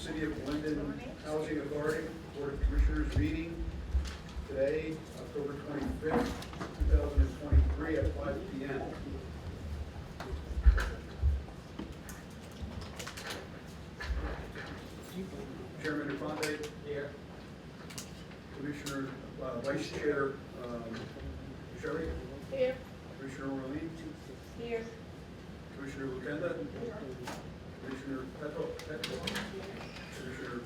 City of Linden Housing Authority Board of Commissioners meeting today, October 25th, 2023 at 5 p.m. Chairman Infante. Here. Commissioner, Vice Chair Sherry. Here. Commissioner Orlean. Here. Commissioner Lukenda. Commissioner Petro. Commissioner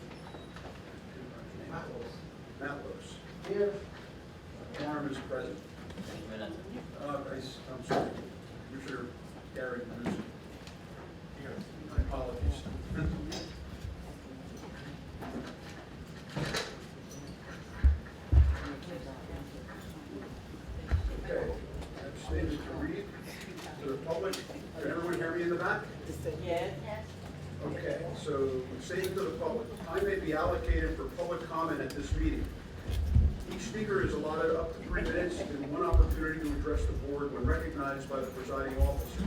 Matlos. Here. Quorum is present. I'm sorry. Commissioner Gary Brunswick. Here. My apologies. Okay, I've stated to read to the public. Can everyone hear me in the back? Yes. Okay, so stating to the public, time may be allocated for public comment at this meeting. Each speaker is allotted up to 3 minutes and one opportunity to address the board when recognized by the presiding officer.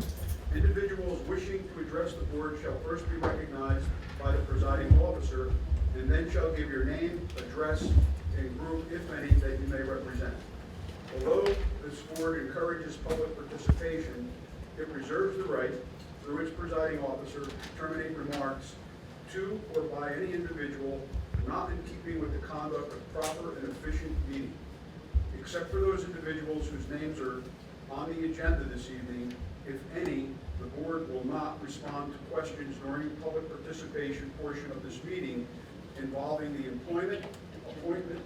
Individuals wishing to address the board shall first be recognized by the presiding officer and then shall give your name, address, and group, if any, that you may represent. Although this board encourages public participation, it reserves the right, through its presiding officer, to terminate remarks to or by any individual not in keeping with the conduct of proper and efficient meeting. Except for those individuals whose names are on the agenda this evening, if any, the board will not respond to questions during the public participation portion of this meeting involving the employment, appointment,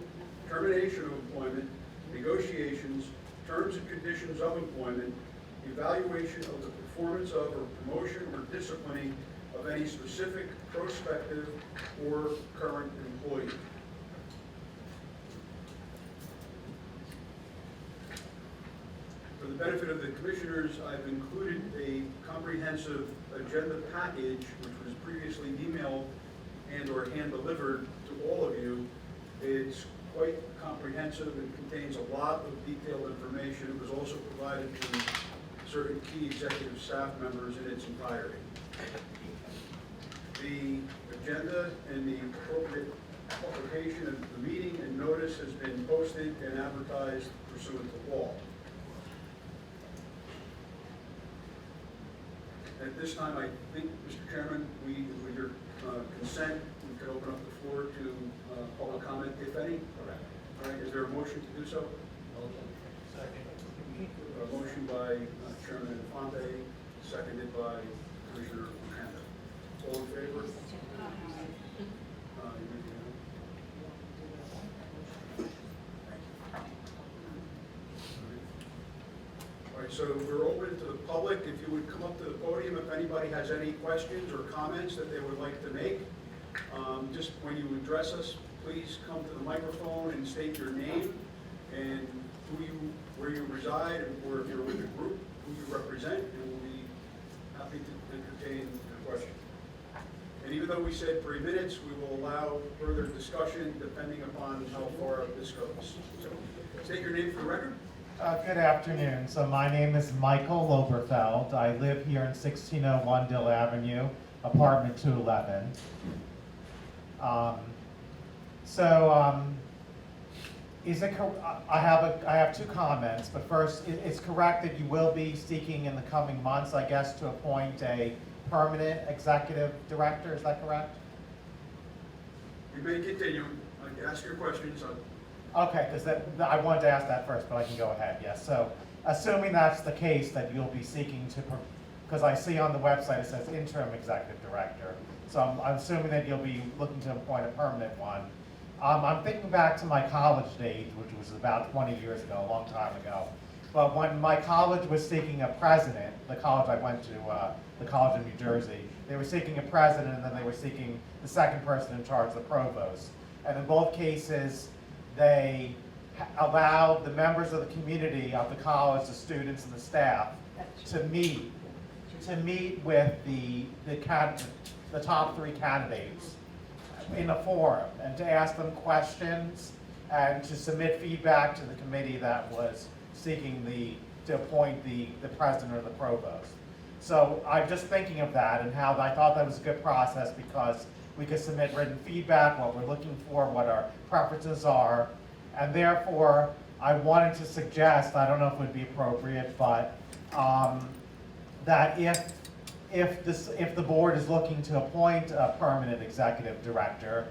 termination of employment, negotiations, terms and conditions of employment, evaluation of the performance of or promotion or disciplining of any specific prospective or current employee. For the benefit of the commissioners, I've included a comprehensive agenda package which was previously emailed and or hand-delivered to all of you. It's quite comprehensive and contains a lot of detailed information. It was also provided to certain key executive staff members in its entirety. The agenda and the appropriate publication of the meeting and notice has been posted and advertised pursuant to law. At this time, I think, Mr. Chairman, with your consent, we could open up the floor to public comment, if any. Correct. All right, is there a motion to do so? Motion. Second. A motion by Chairman Infante, seconded by Commissioner Lukenda. All in favor? All right, so we're open to the public. If you would come up to the podium, if anybody has any questions or comments that they would like to make. Just when you address us, please come to the microphone and state your name and where you reside, or if you're with a group, who you represent, and we'll be happy to entertain the question. And even though we said 3 minutes, we will allow further discussion depending upon how far this goes. So, state your name for the record. Good afternoon. So my name is Michael Loberfeld. I live here in 1601 Dill Avenue, apartment 211. Is it? I have 2 comments, but first, it's correct that you will be seeking in the coming months, I guess, to appoint a permanent executive director. Is that correct? You may continue. Ask your questions. Okay, because I wanted to ask that first, but I can go ahead. Yes. So, assuming that's the case, that you'll be seeking to, because I see on the website it says interim executive director. So I'm assuming that you'll be looking to appoint a permanent one. I'm thinking back to my college days, which was about 20 years ago, a long time ago. But when my college was seeking a president, the college I went to, the college in New Jersey, they were seeking a president, and then they were seeking the second person in charge, the provost. And in both cases, they allowed the members of the community of the college, the students and the staff, to meet with the top 3 candidates in a forum, and to ask them questions and to submit feedback to the committee that was seeking to appoint the president or the provost. So I'm just thinking of that and how I thought that was a good process, because we could submit written feedback, what we're looking for, what our preferences are. And therefore, I wanted to suggest, I don't know if it would be appropriate, but that if the board is looking to appoint a permanent executive director,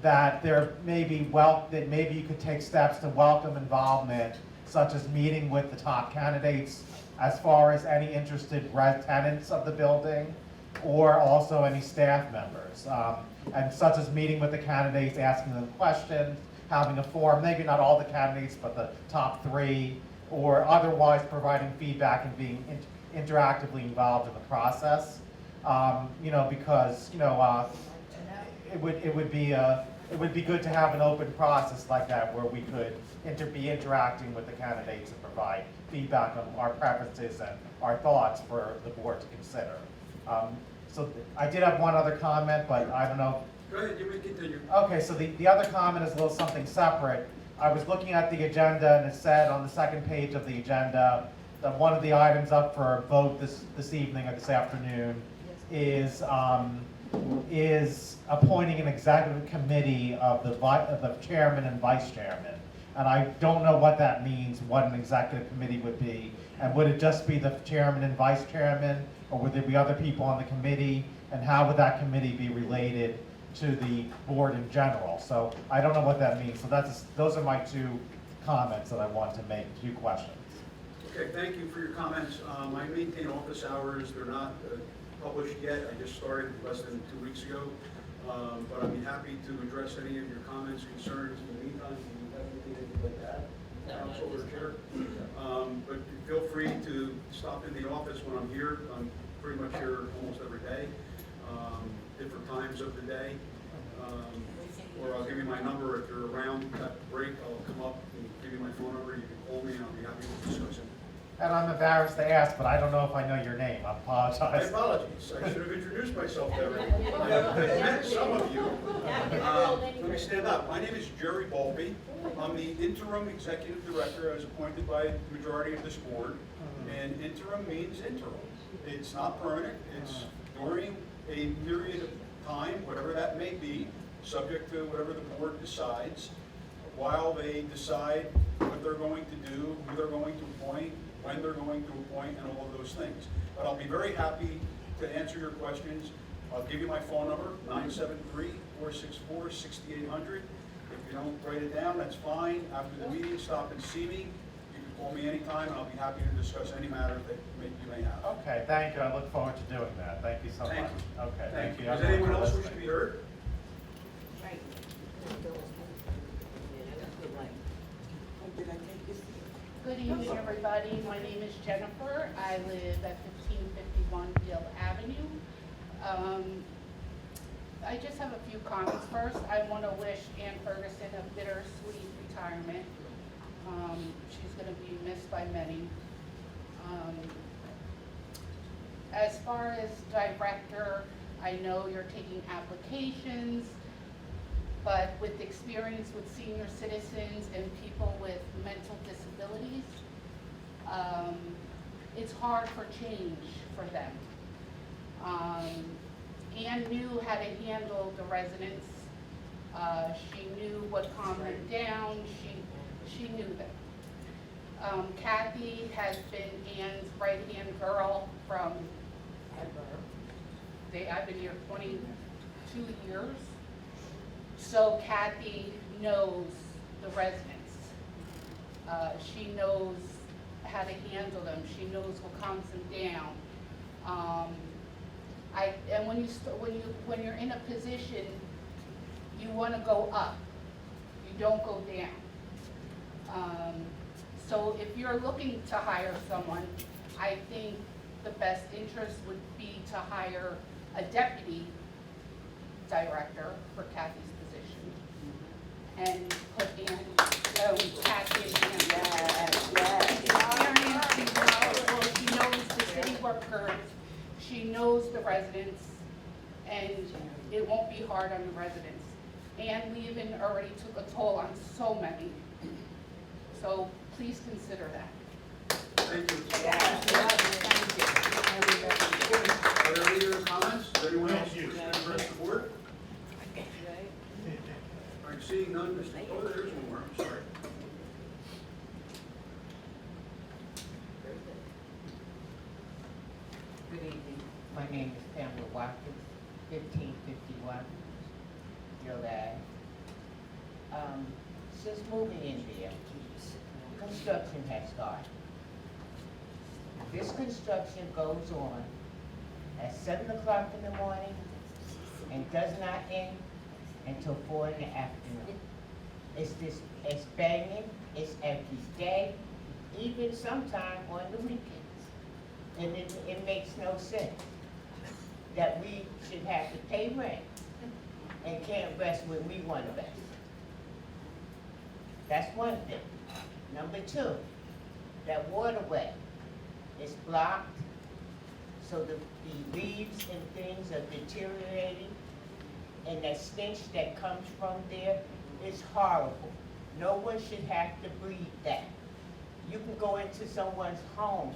that maybe you could take steps to welcome involvement, such as meeting with the top candidates as far as any interested tenants of the building, or also any staff members, and such as meeting with the candidates, asking them questions, having a forum, maybe not all the candidates, but the top 3, or otherwise providing feedback and being interactively involved in the process. Because it would be good to have an open process like that where we could be interacting with the candidates and provide feedback on our preferences and our thoughts for the board to consider. So I did have one other comment, but I don't know. Go ahead, you may continue. Okay, so the other comment is a little something separate. I was looking at the agenda, and it said on the second page of the agenda that one of the items up for a vote this evening or this afternoon is appointing an executive committee of the chairman and vice chairman. And I don't know what that means, what an executive committee would be. And would it just be the chairman and vice chairman, or would there be other people on the committee? And how would that committee be related to the board in general? So I don't know what that means. So those are my 2 comments that I want to make, 2 questions. Okay, thank you for your comments. I maintain office hours. They're not published yet. I just started less than 2 weeks ago. But I'd be happy to address any of your comments, concerns. In the meantime, do you have anything like that? Council or Chair? But feel free to stop in the office when I'm here. I'm pretty much here almost every day, different times of the day. Or I'll give you my number. If you're around at the break, I'll come up and give you my phone number. You can call me and I'll be happy to discuss it. And I'm embarrassed to ask, but I don't know if I know your name. I My apologize. apologies. I should have introduced myself to everyone. I've met some of you. Let me stand up. My name is Jerry Balby. I'm the interim executive director as appointed by the majority of this board. And interim means interim. It's not permanent. It's during a period of time, whatever that may be, subject to whatever the board decides, while they decide what they're going to do, who they're going to appoint, when they're going to appoint, and all of those things. But I'll be very happy to answer your questions. I'll give you my phone number, 973-464-6800. If you don't write it down, that's fine. After the meeting, stop and see me. You can call me anytime, and I'll be happy to discuss any matter that you may have. Okay, thank you. I look forward to doing that. Thank you so Thank much. you. Okay, thank you. Does everyone anyone for else wish to listening. be heard? Good evening, everybody. My name is Jennifer. I live at 1551 Gill Avenue. I just have a few comments. First, I want to wish Ann Ferguson a bittersweet retirement. She's going to be missed by many. As far as director, I know you're taking applications, but with experience with senior citizens and people with mental disabilities, it's hard for change for them. Ann knew how to handle the residents. She knew what calmed them down. She knew them. Kathy has been Ann's right-hand girl from I've been here 22 years. So Kathy knows the residents. She knows how to handle them. She knows what calms them down. And when you're in a position, you want to go up. You don't go down. So if you're looking to hire someone, I think the best interest would be to hire a deputy director for Kathy's position and put Kathy in She knows the city workers, she knows the residents, and it won't be hard on the residents. And we even already took a toll on so many. So please consider that. Thank you. Thank you. Are there any other comments? Does anyone else wish to address the board? Seeing none, oh, there's one more, I'm sorry. Good evening. My name is Pamela Watkins, 1551 Gillette. Since moving in there, construction has started. This construction goes on at 7 o'clock in the morning and does not end until 4 in the afternoon. It's banging, it's every day, even sometime on the weekends. And it makes no sense that we should have to pay rent and can't rest when we want to rest. That's one thing. Number two, that waterway is blocked, so the leaves and things are deteriorating, and that stench that comes from there is horrible. No one should have to breathe that. You can go into someone's home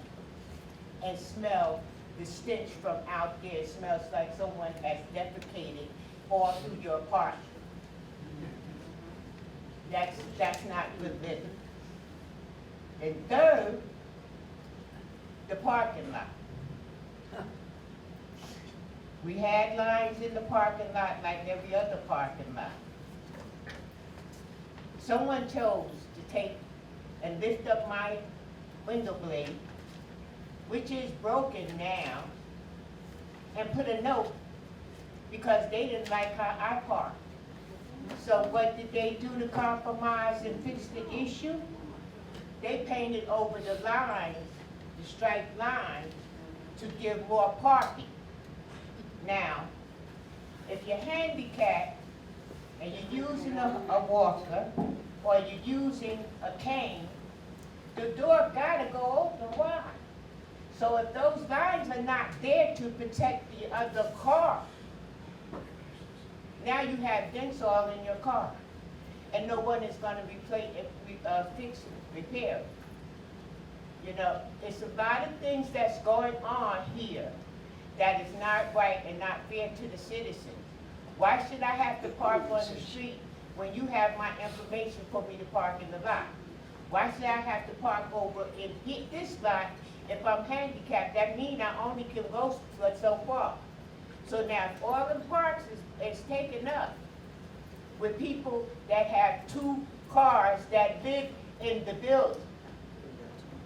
and smell the stench from out there. It smells like someone has defecated all through your apartment. That's not good living. And third, the parking lot. We had lines in the parking lot like every other parking lot. Someone chose to take and lift up my window blade, which is broken now, and put a note because they didn't like how I parked. So what did they do to compromise and fix the issue? They painted over the lines, the striped lines, to give more parking. Now, if you're handicapped and you're using a walker or you're using a cane, the door gotta go open wide. So if those lines are not there to protect the other car, now you have dents all in your car, and no one is gonna fix it, repair it. You know, it's a lot of things that's going on here that is not right and not fair to the citizens. Why should I have to park on the street when you have my information for me to park in the lot? Why should I have to park over and hit this lot if I'm handicapped? That means I only can go so far. So now if all the parks is taken up with people that have 2 cars that live in the building,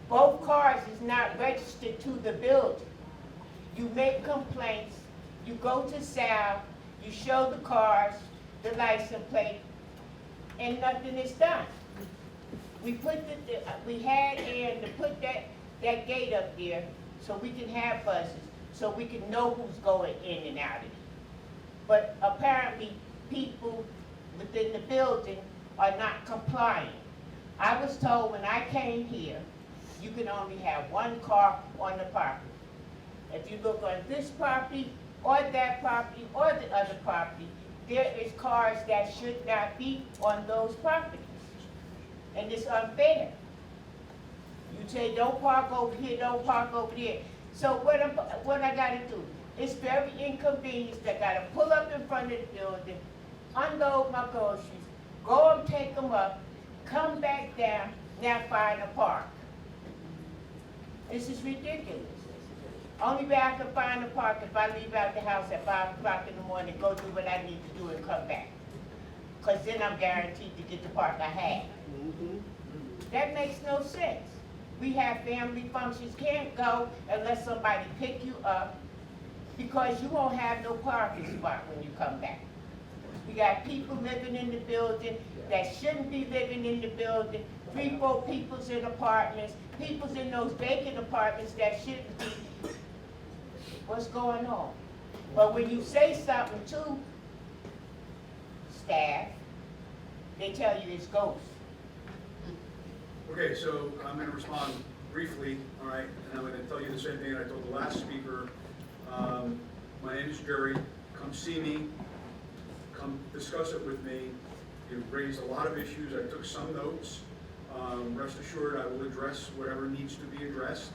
both cars is not registered to the building. You make complaints, you go to Sal, you show the cars, the license plate, and nothing is done. We had in to put that gate up there so we can have buses, so we can know who's going in and out of it. But apparently, people within the building are not complying. I was told when I came here, you can only have 1 car on the property. If you look on this property, or that property, or the other property, there is cars that should not be on those properties. And it's unfair. You say, don't park over here, don't park over there. So what I gotta do? It's very inconvenient. I gotta pull up in front of the building, unload my groceries, go and take them up, come back down, now find a park. This is ridiculous. Only way I can find a park if I leave out the house at 5 o'clock in the morning, go do what I need to do and come back. Because then I'm guaranteed to get the park I have. That makes no sense. We have family functions, can't go unless somebody pick you up because you won't have no parking spot when you come back. We got people living in the building that shouldn't be living in the building, 3, 4 people's in apartments, people's in those vacant apartments that shouldn't be. What's going on? But when you say something to staff, they tell you it's ghosts. Okay, so I'm going to respond briefly, all right, and I'm going to tell you the same thing I told the last speaker. My name is Jerry. Come see me. Come discuss it with me. You've raised a lot of issues. I took some notes. Rest assured, I will address whatever needs to be addressed.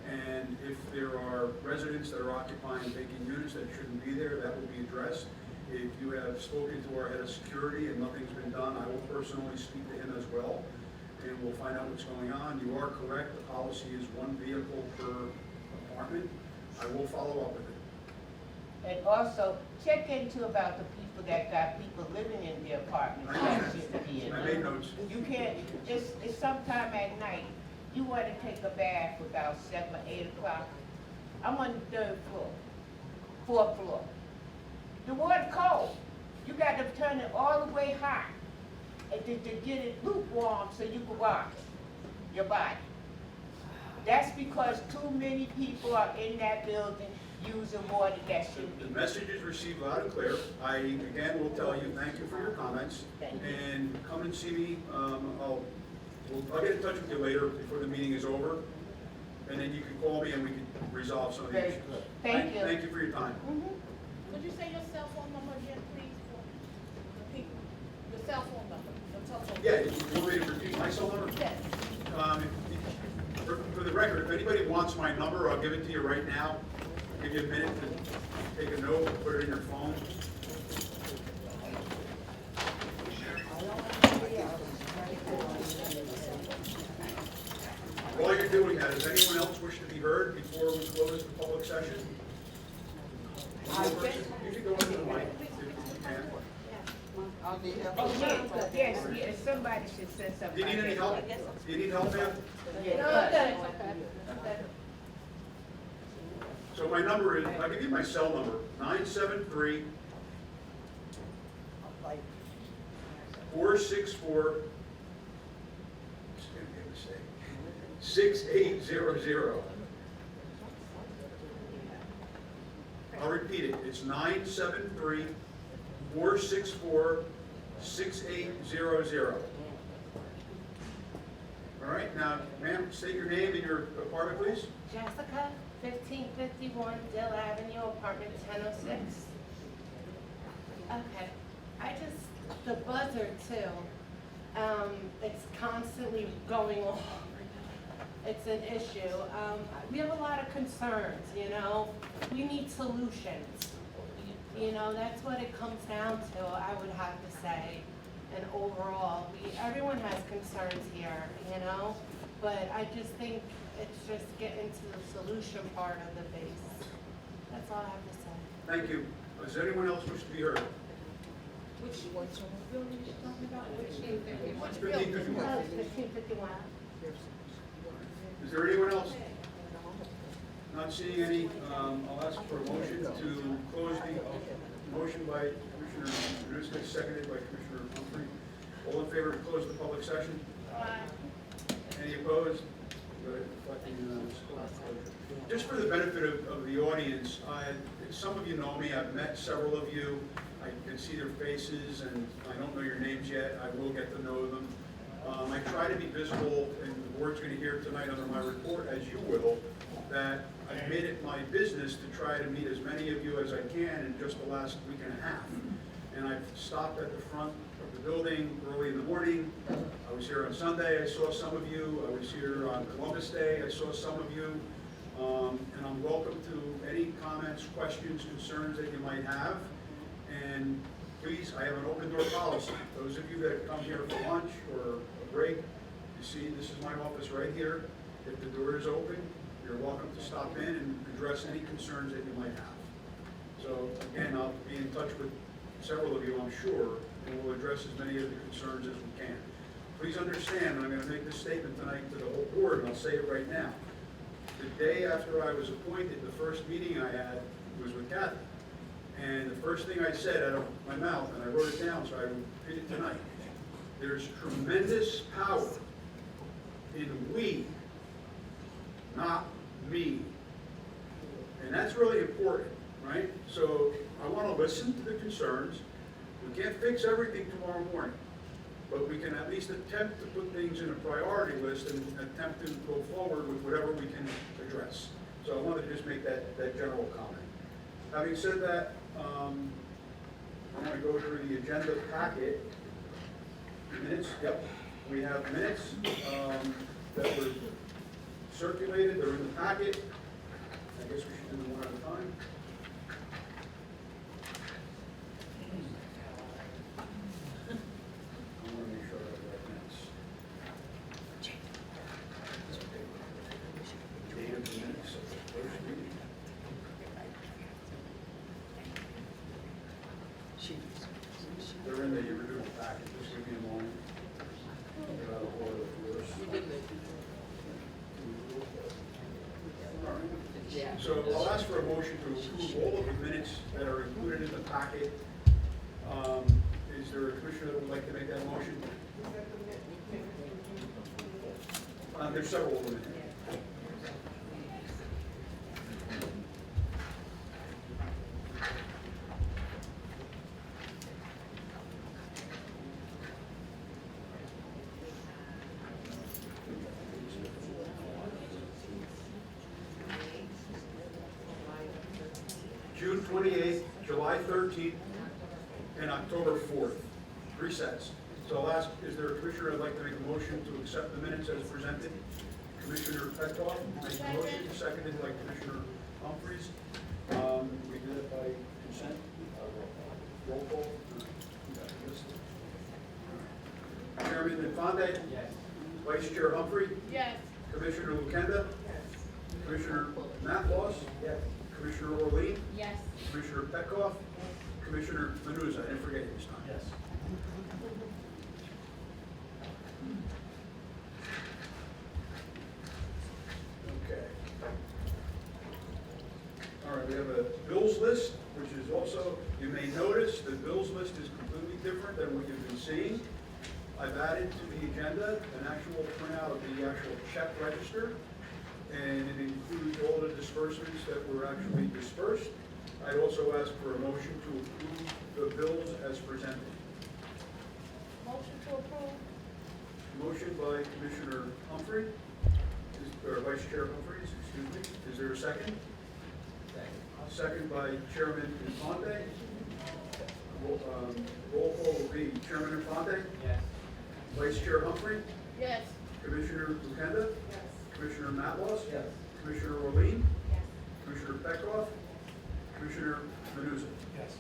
And if there are residents that are occupying vacant units that shouldn't be there, that will be addressed. If you have spoken to our head of security and nothing's been done, I will personally speak to him as well, and we'll find out what's going on. You are correct, the policy is one vehicle per apartment. I will follow up with it. And also, check into about the people that got people living in their apartments that shouldn't be in I there. made notes. You can't, it's sometime at night, you wanna take a bath about 7 or 8 o'clock. I'm on the 3rd floor, 4th floor. The water cold. You got to turn it all the way hot and to get it lukewarm so you can wash your body. That's because too many people are in that building using water that shouldn't The be. message is received loud and clear. I, again, will tell you, thank you for your comments. Thank you. And come and see me. I'll get in touch with you later before the meeting is over. And then you can call me and we can resolve some of the Very issues. good. Thank you. Thank you for your time. Could you say your cell phone number again, please, for the people? Your cell phone number, your telephone. Yeah, you want me to repeat my cell number? Yes. For the record, if anybody wants my number, I'll give it to you right now. I'll give you a minute to take a note, put it in your phone. While you're doing that, does anyone else wish to be heard before we close the public session? You can go into the mic if you can. Oh, yes, somebody should say something. Do you need any help? Do you need help, ma'am? Yeah. So my number is, I'll give you my cell number, 973 464 6800. I'll repeat it, it's 973 464 6800. All right, now, ma'am, state your name and your apartment, please. Jessica, 1551 Dill Avenue, apartment 1006. Okay, the buzzer too, it's constantly going off. It's an issue. We have a lot of concerns, you know? We need solutions. You know, that's what it comes down to, I would have to say. And overall, everyone has concerns here, you know? But I just think it's just getting to the solution part of the base. That's all I have to say. Thank you. Does anyone else wish to be heard? Which building you talking about? Which building? 1551. 1551. Is there anyone else? Not seeing any, I'll ask for a motion to close the motion by Commissioner Brunswick, seconded by Commissioner Humphrey. All in favor to close the public session? Any opposed? Good. Just for the benefit of the audience, some of you know me, I've met several of you. I can see their faces, and I don't know your names yet. I will get to know them. I try to be visible, and the board's going to hear tonight under my report, as you will, that I've made it my business to try to meet as many of you as I can in just the last week and a half. And I've stopped at the front of the building early in the morning. I was here on Sunday, I saw some of you. I was here on Columbus Day, I saw some of you. And I'm welcome to any comments, questions, concerns that you might have. And please, I have an open door policy. Those of you that come here for lunch or a break, you see this is my office right here. If the door is open, you're welcome to stop in and address any concerns that you might have. So again, I'll be in touch with several of you, I'm sure, and we'll address as many of the concerns as we can. Please understand, and I'm going to make this statement tonight to the whole board, and I'll say it right now. The day after I was appointed, the first meeting I had was with Kathy. And the first thing I said out of my mouth, and I wrote it down so I would repeat it tonight, there's tremendous power in we, not me. And that's really important, right? So I want to listen to the concerns. We can't fix everything tomorrow morning, but we can at least attempt to put things in a priority list and attempt to go forward with whatever we can address. So I wanted to just make that general comment. Having said that, I'm going to go through the agenda packet. Minutes, yep. We have minutes that were circulated, they're in the packet. I guess we should do them one at a time. So I'll ask for a motion to approve all of the minutes that are included in the packet. Is there a commissioner that would like to make that motion? There's several of them in here. June 28th, July 13th, and October 4th, 3 sets. So I'll ask, is there a commissioner that'd like to make a motion to accept the minutes as presented? Commissioner Petkoff makes a motion, seconded by Commissioner Humphries. We did it by consent. Roll call. Chairman Infante? Yes. Vice Chair Humphrey? Yes. Commissioner Lukenda? Commissioner Matloss? Yes. Commissioner Orlean? Yes. Commissioner Petkoff? Commissioner Manuza, I didn't forget you this time. Yes. Okay. All right, we have a bills list, which is also, you may notice, the bills list is completely different than what you've been seeing. I've added to the agenda an actual printout of the actual check register, and it includes all the disbursements that were actually dispersed. I'd also ask for a motion to approve the bills as presented. Motion to approve. Motion by Commissioner Humphrey, or Vice Chair Humphries, excuse me. Is there a second? Second by Chairman Infante. Roll call will be Chairman Infante, Yes. Vice Chair Humphrey, Yes. Commissioner Lukenda, Yes. Commissioner Matloss, Yes. Commissioner Orlean, Yes. Commissioner Petkoff, Commissioner Manuza. Yes.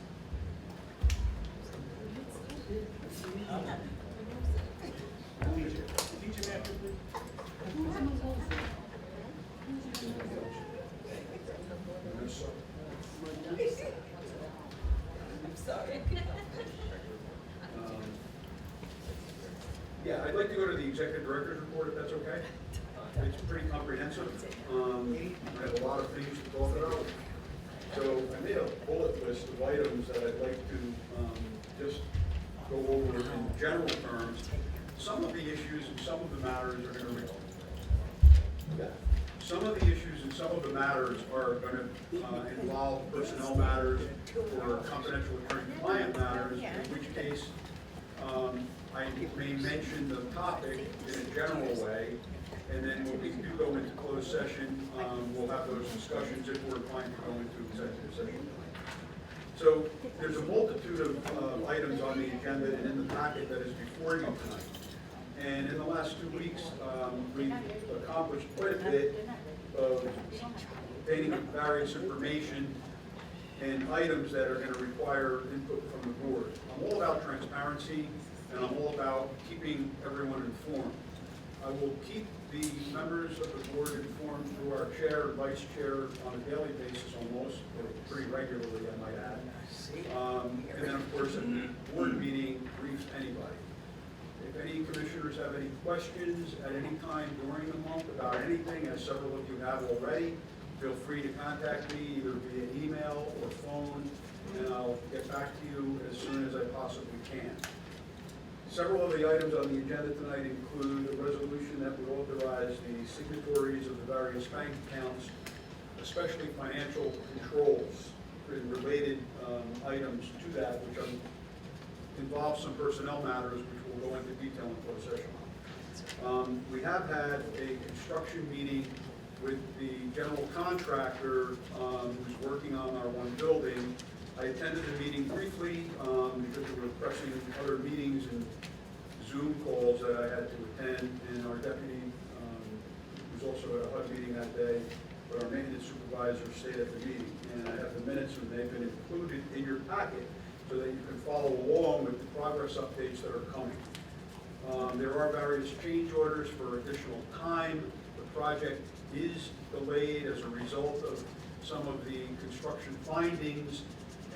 Yeah, I'd like to go to the executive director's report, if that's okay. It's pretty comprehensive. I have a lot of things to talk about. So I made a bullet list of items that I'd like to just go over in general terms. Some of the issues and some of the matters are going to involve personnel matters or confidential attorney-client matters, in which case I may mention the topic in a general way, and then when we do go into closed session, we'll have those discussions if we're inclined to go into executive session. So there's a multitude of items on the agenda and in the packet that is before you tonight. And in the last 2 weeks, we've accomplished quite a bit of obtaining various information and items that are going to require input from the board. I'm all about transparency, and I'm all about keeping everyone informed. I will keep the members of the board informed through our chair and vice chair on a daily basis almost, or pretty regularly, I might add. And then, of course, at the board meeting, briefs anybody. If any commissioners have any questions at any time during the month about anything, as several of you have already, feel free to contact me either via email or phone, and I'll get back to you as soon as I possibly can. Several of the items on the agenda tonight include a resolution that would authorize the signatories of the various bank accounts, especially financial controls and related items to that, which involve some personnel matters, which we'll go into detail in closed session. We have had a construction meeting with the general contractor who's working on our one building. I attended the meeting briefly because there were pressing other meetings and Zoom calls that I had to attend, and our deputy was also at a HUD meeting that day, but our maintenance supervisor stayed at the meeting. And I have the minutes, and they've been included in your packet so that you can follow along with the progress updates that are coming. There are various change orders for additional time. The project is delayed as a result of some of the construction findings,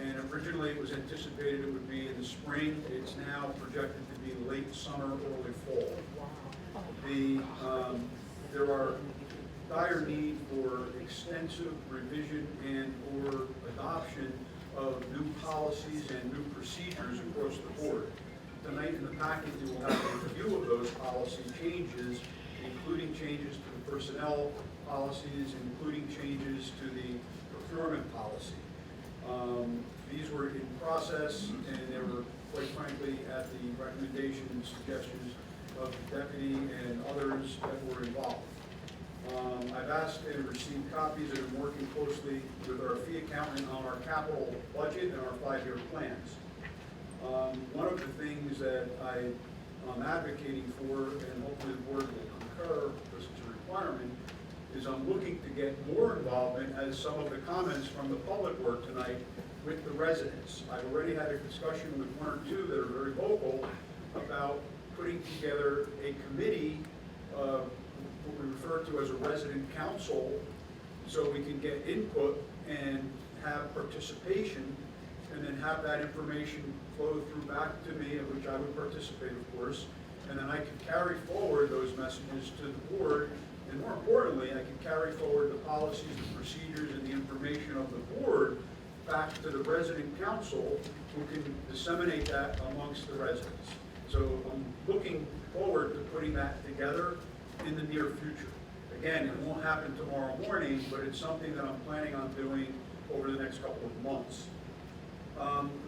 and originally it was anticipated it would be in the spring. It's now projected to be late summer, early fall. There are dire need for extensive revision and/or adoption of new policies and new procedures across the board. Tonight in the packet, you will have a review of those policy changes, including changes to the personnel policies, including changes to the procurement policy. These were in process, and they were, quite frankly, at the recommendation and suggestions of the deputy and others that were involved. I've asked and received copies and am working closely with our fee accountant on our capital budget and our 5-year plans. One of the things that I'm advocating for, and hopefully the board will concur, because it's a requirement, is I'm looking to get more involvement, as some of the comments from the public were tonight, with the residents. I've already had a discussion with one or two that are very vocal about putting together a committee, what we refer to as a resident council, so we can get input and have participation, and then have that information flow through back to me, of which I would participate, of course, and then I can carry forward those messages to the board, and more importantly, I can carry forward the policies, the procedures, and the information of the board back to the resident council, who can disseminate that amongst the residents. So I'm looking forward to putting that together in the near future. Again, it won't happen tomorrow morning, but it's something that I'm planning on doing over the next couple of months.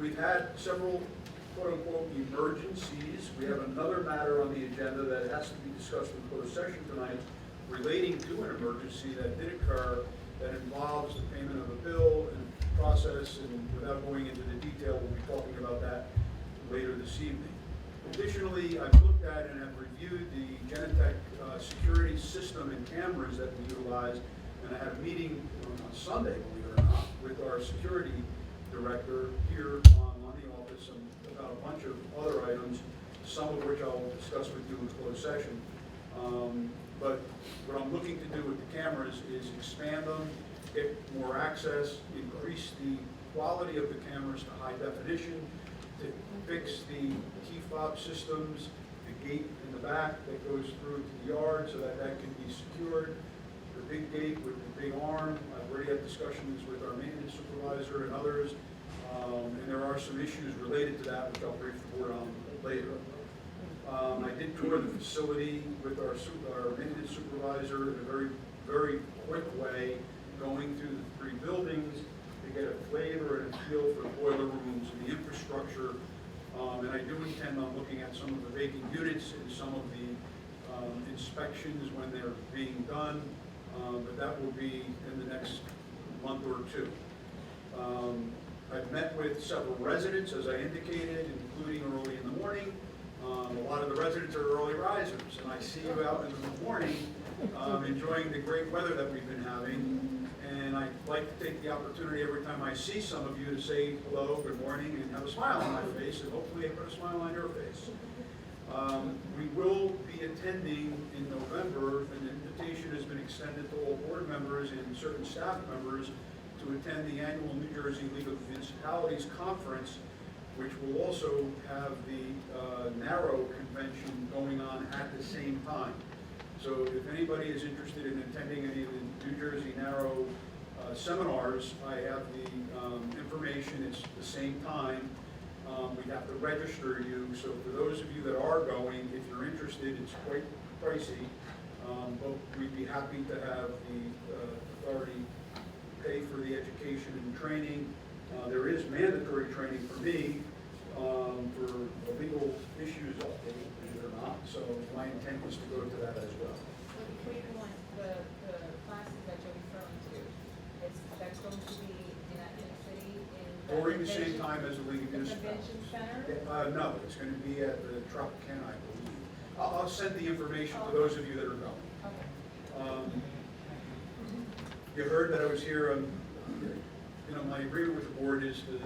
We've had several quote-unquote emergencies. We have another matter on the agenda that has to be discussed in closed session tonight relating to an emergency that did occur that involves the payment of a bill and process, and without going into the detail, we'll be talking about that later this evening. Additionally, I've looked at and have reviewed the Genetec security system and cameras that we utilize, and I had a meeting on Sunday, believe it or not, with our security director here on the office, and about a bunch of other items, some of which I'll discuss with you in closed session. But what I'm looking to do with the cameras is expand them, get more access, increase the quality of the cameras to high definition, to fix the key fob systems, the gate in the back that goes through to the yard so that that can be secured, the big gate with the big arm. I've already had discussions with our maintenance supervisor and others, and there are some issues related to that, which I'll brief the board on later. I did tour the facility with our maintenance supervisor in a very, very quick way, going through the 3 buildings to get a flavor and a feel for the boiler rooms and the infrastructure. And I do intend on looking at some of the vacant units and some of the inspections when they're being done, but that will be in the next month or 2. I've met with several residents, as I indicated, including early in the morning. A lot of the residents are early risers, and I see you out in the morning enjoying the great weather that we've been having. And I'd like to take the opportunity every time I see some of you to say hello, good morning, and have a smile on my face, and hopefully I put a smile on your face. We will be attending in November. An invitation has been extended to all board members and certain staff members to attend the annual New Jersey League of Municipalities Conference, which will also have the NARRO convention going on at the same time. So if anybody is interested in attending any of the New Jersey NARRO seminars, I have the information. It's the same time. We have to register you. So for those of you that are going, if you're interested, it's quite pricey, but we'd be happy to have the authority pay for the education and training. There is mandatory training for me for the legal issues update, believe it or not. So my intent is to go to that as well. So before you go on, the classes that you're referring to, that's going to be in a city in the During the same convention- time as the League of the Municipalities. convention center? No, it's going to be at the Tropicana, I believe. I'll send the information to those of you that are going. Okay. You heard that I was here, my agreement with the board is to,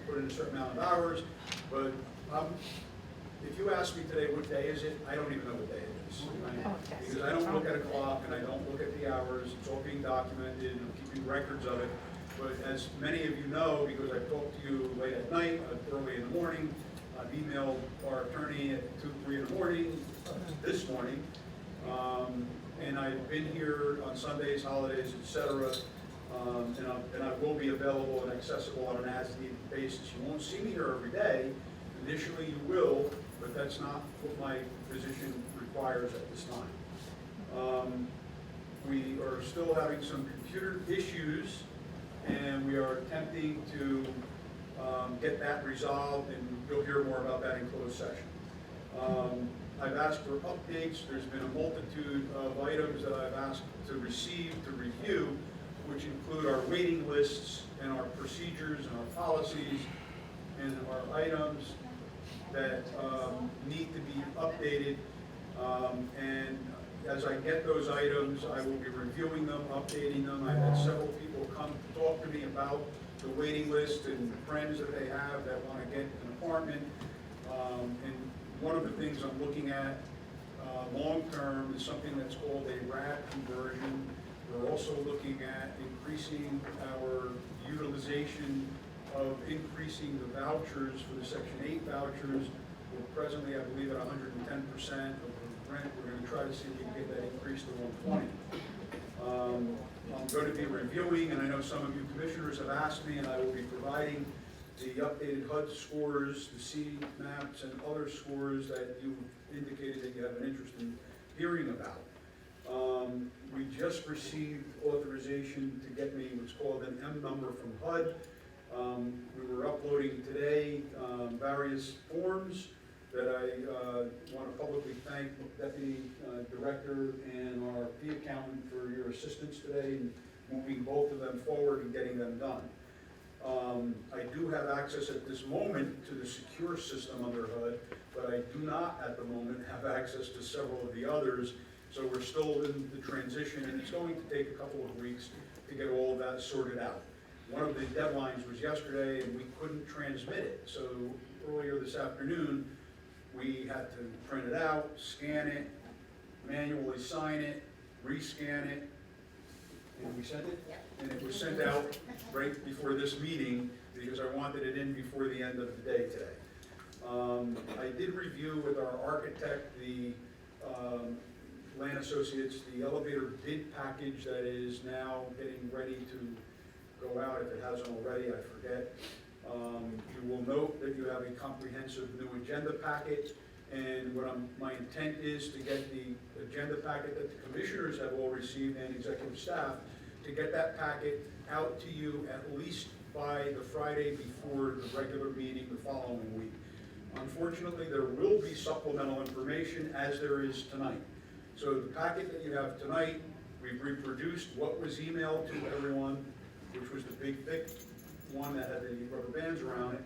put in a certain amount of hours, but if you ask me today, what day is it? I don't even know what day it is. Right? Because I don't look at a clock and I don't look at the hours. It's all being documented and I'm keeping records of it. But as many of you know, because I've talked to you late at night, early in the morning, I've emailed our attorney at 2, 3 in the morning, this morning, And I've been here on Sundays, holidays, etc. And I will be available and accessible on an as-needed basis. You won't see me here every day. Initially you will, but that's not what my position requires at this time. We are still having some computer issues, and we are attempting to get that resolved, and you'll hear more about that in closed session. I've asked for updates. There's been a multitude of items that I've asked to receive, to review, which include our waiting lists and our procedures and our policies and our items that need to be updated. And as I get those items, I will be reviewing them, updating them. I've had several people come to talk to me about the waiting list and friends that they have that want to get an apartment. And one of the things I'm looking at long-term is something that's called a RAD conversion. We're also looking at increasing our utilization of increasing the vouchers for the Section 8 vouchers. We're presently, I believe, at 110% of the rent. We're going to try to see if we can get that increased to 120. I'm going to be reviewing, and I know some of you commissioners have asked me, and I will be providing the updated HUD scores, the C maps, and other scores that you indicated that you have an interest in hearing about. We just received authorization to get me what's called an M number from HUD. We were uploading today various forms that I want to publicly thank Deputy Director and our fee accountant for your assistance today in moving both of them forward and getting them done. I do have access at this moment to the secure system under HUD, but I do not at the moment have access to several of the others. So we're still in the transition, and it's going to take a couple of weeks to get all of that sorted out. One of the deadlines was yesterday, and we couldn't transmit it. So earlier this afternoon, we had to print it out, scan it, manually sign it, rescan it, and we sent it? And it was sent out right before this meeting because I wanted it in before the end of the day today. I did review with our architect, the Land Associates, the elevator bid package that is now getting ready to go out. If it hasn't already, I forget. You will note that you have a comprehensive new agenda packet, and my intent is to get the agenda packet that the commissioners have all received and executive staff, to get that packet out to you at least by the Friday before the regular meeting the following week. Unfortunately, there will be supplemental information as there is tonight. So the packet that you have tonight, we've reproduced what was emailed to everyone, which was the big thick one that had the rubber bands around it.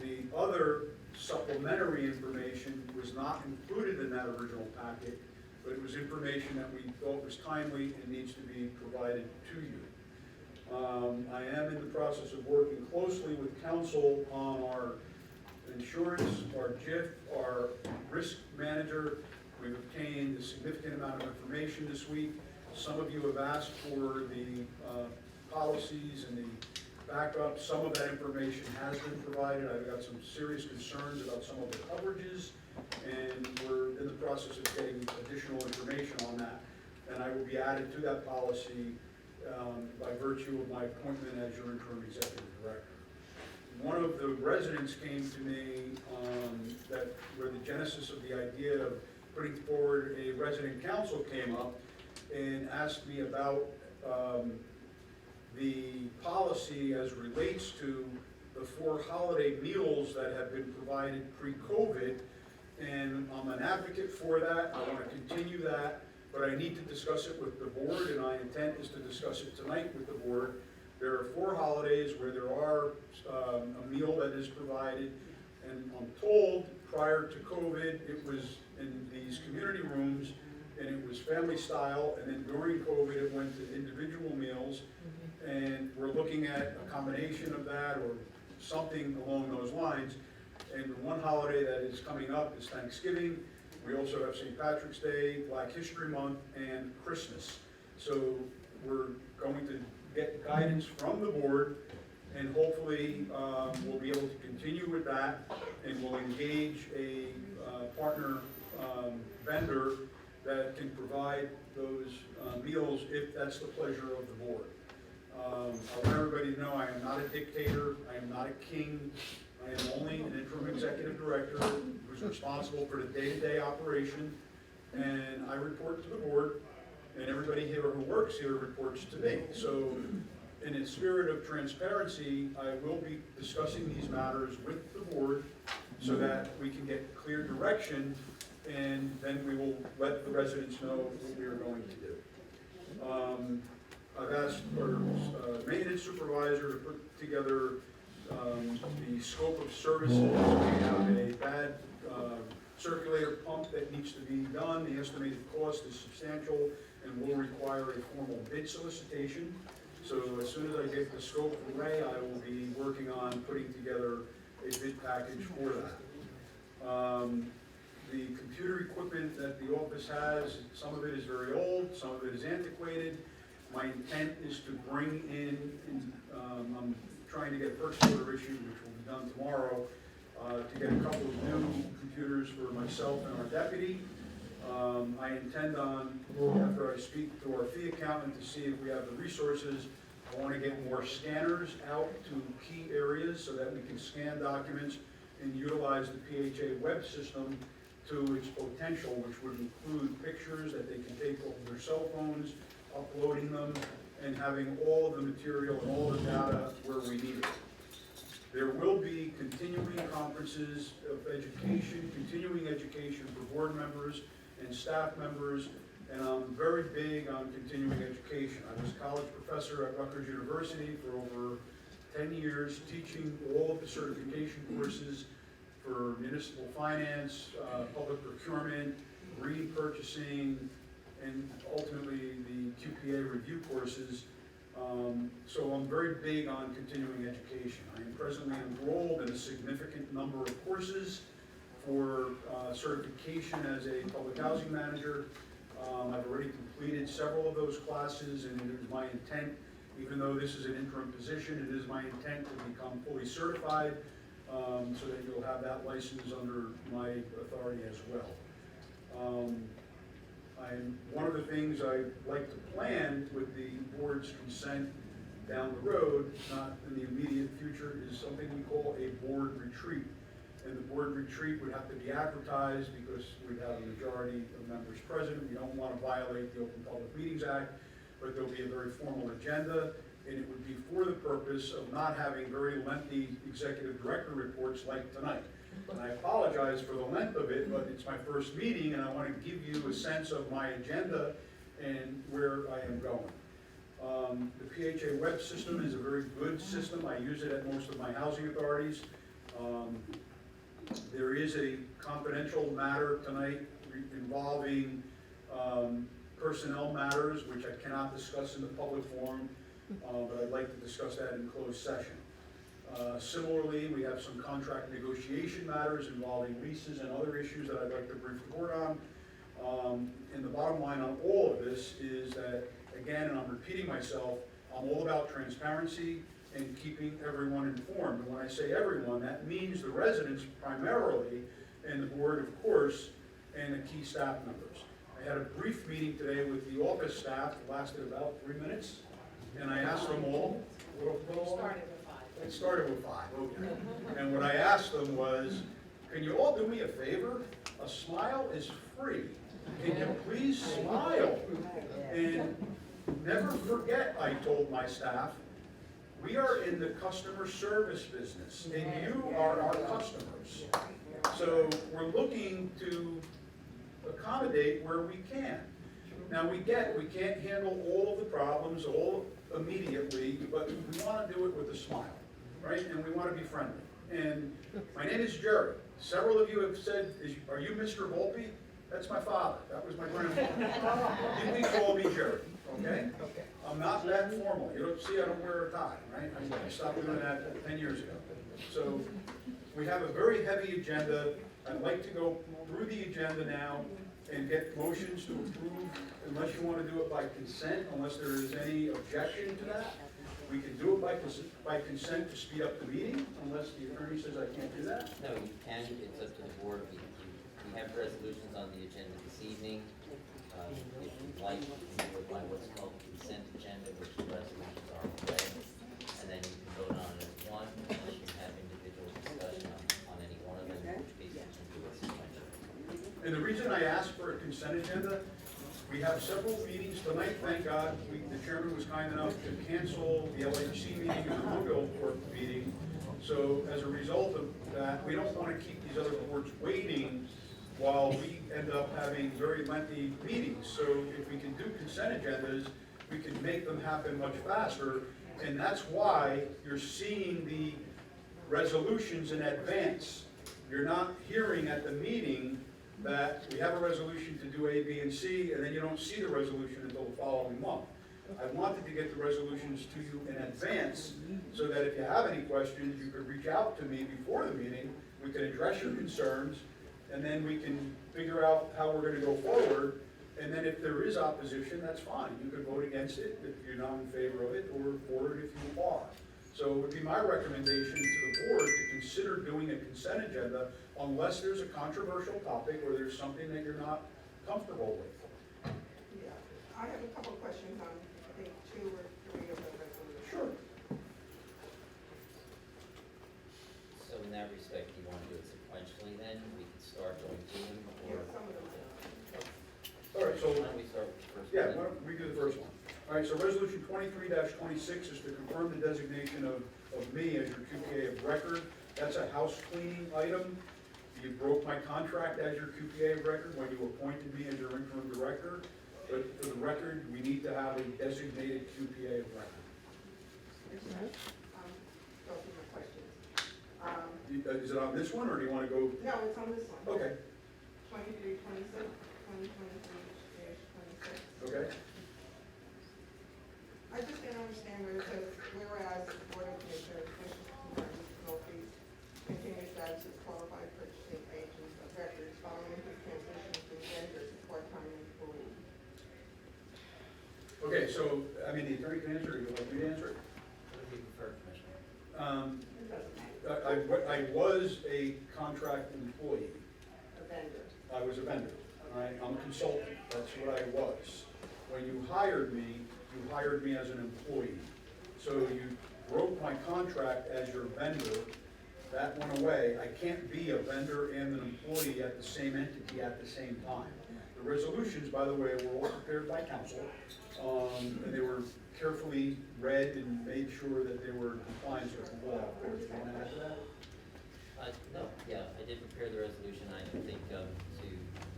The other supplementary information was not included in that original packet, but it was information that we thought was timely and needs to be provided to you. I am in the process of working closely with counsel on our insurance, our JIF, our risk manager. We've obtained a significant amount of information this week. Some of you have asked for the policies and the backup. Some of that information has been provided. I've got some serious concerns about some of the coverages, and we're in the process of getting additional information on that. And I will be added to that policy by virtue of my appointment as your interim executive director. One of the residents came to me where the genesis of the idea of putting forward a resident council came up, and asked me about the policy as relates to the 4 holiday meals that have been provided pre-COVID. And I'm an advocate for that. I want to continue that, but I need to discuss it with the board, and my intent is to discuss it tonight with the board. There are 4 holidays where there are a meal that is provided, and I'm told prior to COVID, it was in these community rooms, and it was family style, and then during COVID, it went to individual meals. And we're looking at a combination of that or something along those lines. And the one holiday that is coming up is Thanksgiving. We also have St. Patrick's Day, Black History Month, and Christmas. So we're going to get guidance from the board, and hopefully we'll be able to continue with that, and we'll engage a partner vendor that can provide those meals if that's the pleasure of the board. I want everybody to know I am not a dictator, I am not a king, I am only an interim executive director who's responsible for the day-to-day operation, and I report to the board, and everybody here who works here reports to me. So, in the spirit of transparency, I will be discussing these matters with the board so that we can get clear direction, and then we will let the residents know what we are going to do. I've asked our maintenance supervisor to put together the scope of services. We have a bad circulator pump that needs to be done. The estimated cost is substantial and will require a formal bid solicitation. So as soon as I get the scope away, I will be working on putting together a bid package for that. The computer equipment that the office has, some of it is very old, some of it is antiquated. My intent is to bring in, I'm trying to get a purchase order issued, which will be done tomorrow, to get a couple of new computers for myself and our deputy. I intend on, after I speak to our fee accountant to see if we have the resources, I want to get more scanners out to key areas so that we can scan documents and utilize the PHA web system to its potential, which would include pictures that they can take over their cell phones, uploading them, and having all of the material and all the data where we need it. There will be continuing conferences of education, continuing education for board members and staff members, and I'm very big on continuing education. I was a college professor at Rutgers University for over 10 years, teaching all of the certification courses for municipal finance, public procurement, green purchasing, and ultimately the QPA review courses. So I'm very big on continuing education. I am presently enrolled in a significant number of courses for certification as a public housing manager. I've already completed several of those classes, and it is my intent, even though this is an interim position, it is my intent to become fully certified, so that you'll have that license under my authority as well. One of the things I like to plan with the board's consent down the road, not in the immediate future, is something we call a board retreat. And the board retreat would have to be advertised because we'd have a majority of members present. We don't want to violate the Open Public Meetings Act, but there'll be a very formal agenda, and it would be for the purpose of not having very lengthy executive director reports like tonight. And I apologize for the length of it, but it's my first meeting, and I want to give you a sense of my agenda and where I am going. The PHA web system is a very good system. I use it at most of my housing authorities. There is a confidential matter tonight involving personnel matters, which I cannot discuss in the public forum, but I'd like to discuss that in closed session. Similarly, we have some contract negotiation matters involving leases and other issues that I'd like to brief the board on. And the bottom line on all of this is that, again, and I'm repeating myself, I'm all about transparency and keeping everyone informed. And when I say everyone, that means the residents primarily, and the board, of course, and the key staff members. I had a brief meeting today with the office staff, it lasted about 3 minutes, and I asked them all, it started with 5, okay. And what I asked them was, can you all do me a favor? A smile is free. Can you please smile? And never forget, I told my staff, we are in the customer service business, and you are our customers. So we're looking to accommodate where we can. Now we can't handle all of the problems all immediately, but we want to do it with a smile, right? And we want to be friendly. And my name is Jerry. Several of you have said, are you Mr. Volpe? That's my father. That was my grandfather. You can call me Jerry, okay? I'm not that formal. You don't see I don't wear a tie, right? I stopped doing that 10 years ago. So we have a very heavy agenda. I'd like to go through the agenda now and get motions to approve, unless you want to do it by consent, unless there is any objection to that. We can do it by consent to speed up the meeting, unless the attorney says I can't do that. No, you can, it's up to the board. We have resolutions on the agenda this evening. like, you can do it by what's called consent agenda, which the resolutions are read, and then you can vote on it as one, unless you have individual discussion on any one of them, in which case you can do it sequentially. And the reason I asked for a consent agenda, we have several meetings tonight, thank God. The chairman was kind enough to cancel the LHC meeting and the Mobile Court meeting. So as a result of that, we don't want to keep these other boards waiting while we end up having very lengthy meetings. So if we can do consent agendas, we can make them happen much faster. And that's why you're seeing the resolutions in advance. You're not hearing at the meeting that we have a resolution to do A, B, and C, and then you don't see the resolution until the following month. I wanted to get the resolutions to you in advance, so that if you have any questions, you could reach out to me before the meeting, we can address your concerns, and then we can figure out how we're gonna go forward. And then if there is opposition, that's fine, you can vote against it if you're not in favor of it, or for it if you are. So it would be my recommendation to the board to consider doing a consent agenda unless there's a controversial topic or there's something that you're not comfortable with. Yeah, I have a couple of questions on, I think, 2 or 3 of the resolutions. Sure. So in that respect, you want to do it sequentially then? We can start going through them, Yeah, or some of them. All right, so, why don't we start with the first one? yeah, why don't we do the first one? All right, so resolution 23-26 is to confirm the designation of me as your QPA of record. That's a house cleaning item. You broke my contract as your QPA of record when you appointed me as your interim director. But for the record, we need to have a designated QPA of record. Go through my questions. Is it on this one, or do you want to go? No, it's on this one. Okay, 2326, 2023-26. okay. I just didn't understand where it says, whereas the Board of Commissioners wishes to confirm Mr. Murphy's continued status as qualified purchasing agent of records following his transition from vendor to part-time employee. Okay, so, I mean, the attorney can answer, or you would like me to answer it? What do you prefer, Commissioner? It doesn't matter, I was a contract employee. a vendor. I was a vendor, all right? I'm a consultant, that's what I was. When you hired me as an employee. So you broke my contract as your vendor, that went away. I can't be a vendor and an employee at the same entity at the same time. The resolutions, by the way, were all prepared by council, and they were carefully read and made sure that they were in compliance with the law. Do you want to add to that? No, yeah, I did prepare the resolution, I think, to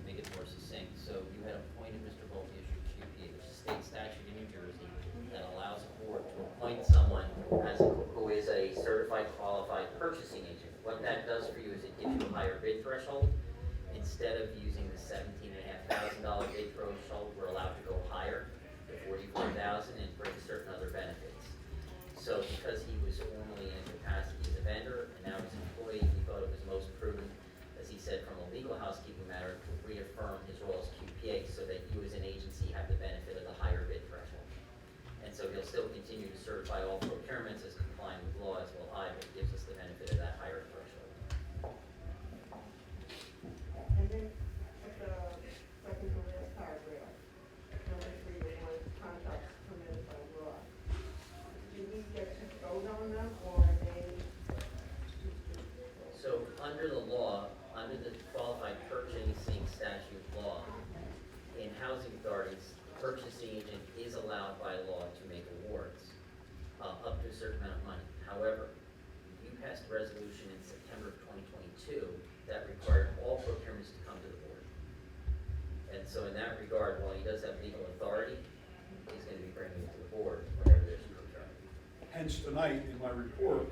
make it more succinct. So you had appointed Mr. Volpe as your QPA, which is a state statute in New Jersey that allows a board to appoint someone who is a certified qualified purchasing agent. What that does for you is it gives you a higher bid threshold. Instead of using the $17,500 bid threshold, we're allowed to go higher to $44,000 and bring certain other benefits. So because he was formerly in capacity as a vendor and now he's an employee, we thought it was most prudent, as he said, from a legal housekeeping matter, to reaffirm his role as QPA so that you as an agency have the benefit of the higher bid threshold. And so he'll still continue to certify all procurements as complying with law as well high, but it gives us the benefit of that higher threshold. And then at the second to last paragraph, number 3, the one contracts permitted by law. Do we get to vote on them, or are they? So under the law, under the qualified purchasing statute law, in housing authorities, the purchasing agent is allowed by law to make awards up to a certain amount of money. However, you passed a resolution in September of 2022 that required all procurements to come to the board. And so in that regard, while he does have legal authority, he's going to be bringing it to the board whenever there's a procurement. Hence, tonight, in my report,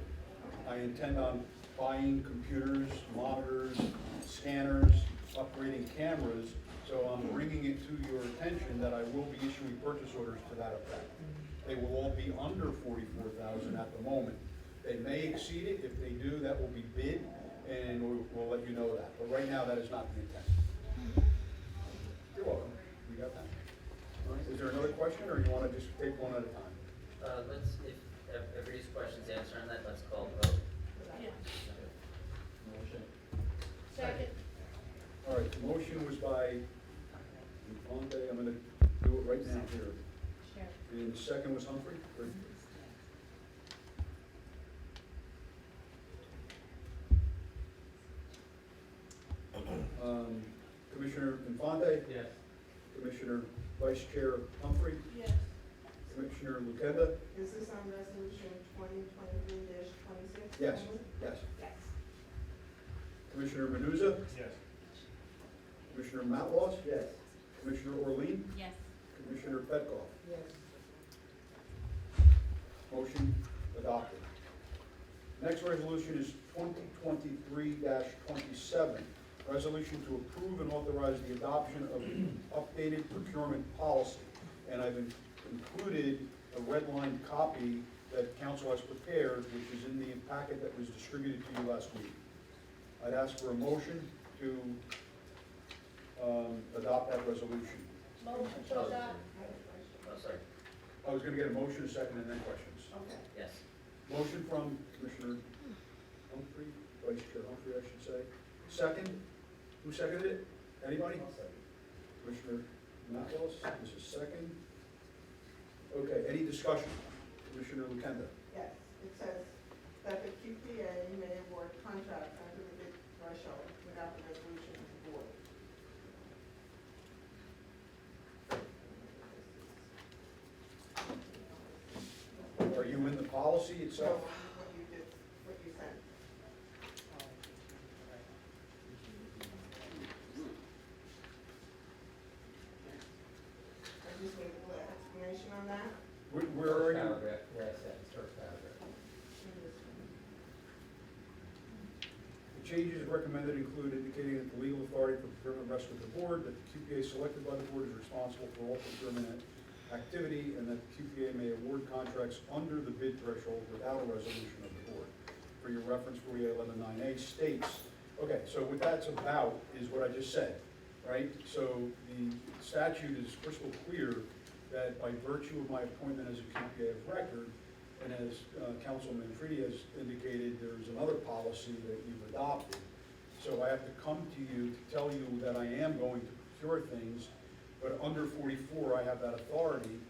I intend on buying computers, monitors, scanners, upgrading cameras, so I'm bringing it to your attention that I will be issuing purchase orders to that effect. They will all be under $44,000 at the moment. They may exceed it. If they do, that will be bid, and we'll let you know that. But right now, that is not the intent. You're welcome. You got that? All right. Is there another question, or you want to just take one at a time? If everybody's questions answered on that, let's call the vote. Yeah. Motion. Second. All right, the motion was by Infante. I'm going to do it right now here. Sure. And the second was Humphrey? Or- Commissioner Infante, Yes. Commissioner Vice Chair Humphrey, Yes. Commissioner Lukenda? Is this on resolution 2023-26? Yes, yes. Yes. Commissioner Menuza? Yes. Commissioner Matlaws? Yes. Commissioner Orlean? Yes. Commissioner Petkoff? Yes. Motion adopted. Next resolution is 2023-27. Resolution to approve and authorize the adoption of an updated procurement policy. And I've included a red line copy that council has prepared, which is in the packet that was distributed to you last week. I'd ask for a motion to adopt that resolution. Motion to adopt. Oh, sorry, I was gonna get a motion, a second, and then questions. Okay. yes. Motion from Commissioner Humphrey, Vice Chair Humphrey, I should say. Second, who seconded it? Anybody? Commissioner Matlaws, this is second. Okay, any discussion? Commissioner Lukenda? Yes, it says that the QPA may award contracts under the bid threshold without the resolution of the board. Are you in the policy So, itself? what you did, what you sent. I just need a little explanation on that. Where are you? Paragraph, last sentence, first paragraph. The changes recommended include indicating that the legal authority for procurement rests with the board, that the QPA selected by the board is responsible for all procurement activity, and that the QPA may award contracts under the bid threshold without a resolution of the board. For your reference, 4811-9A states, okay, so what that's about is what I just said, right? So the statute is crystal clear that by virtue of my appointment as a QPA of record, and as Councilman Manfredi has indicated, there's another policy that you've adopted. So I have to come to you to tell you that I am going to procure things, but under 44, I have that authority.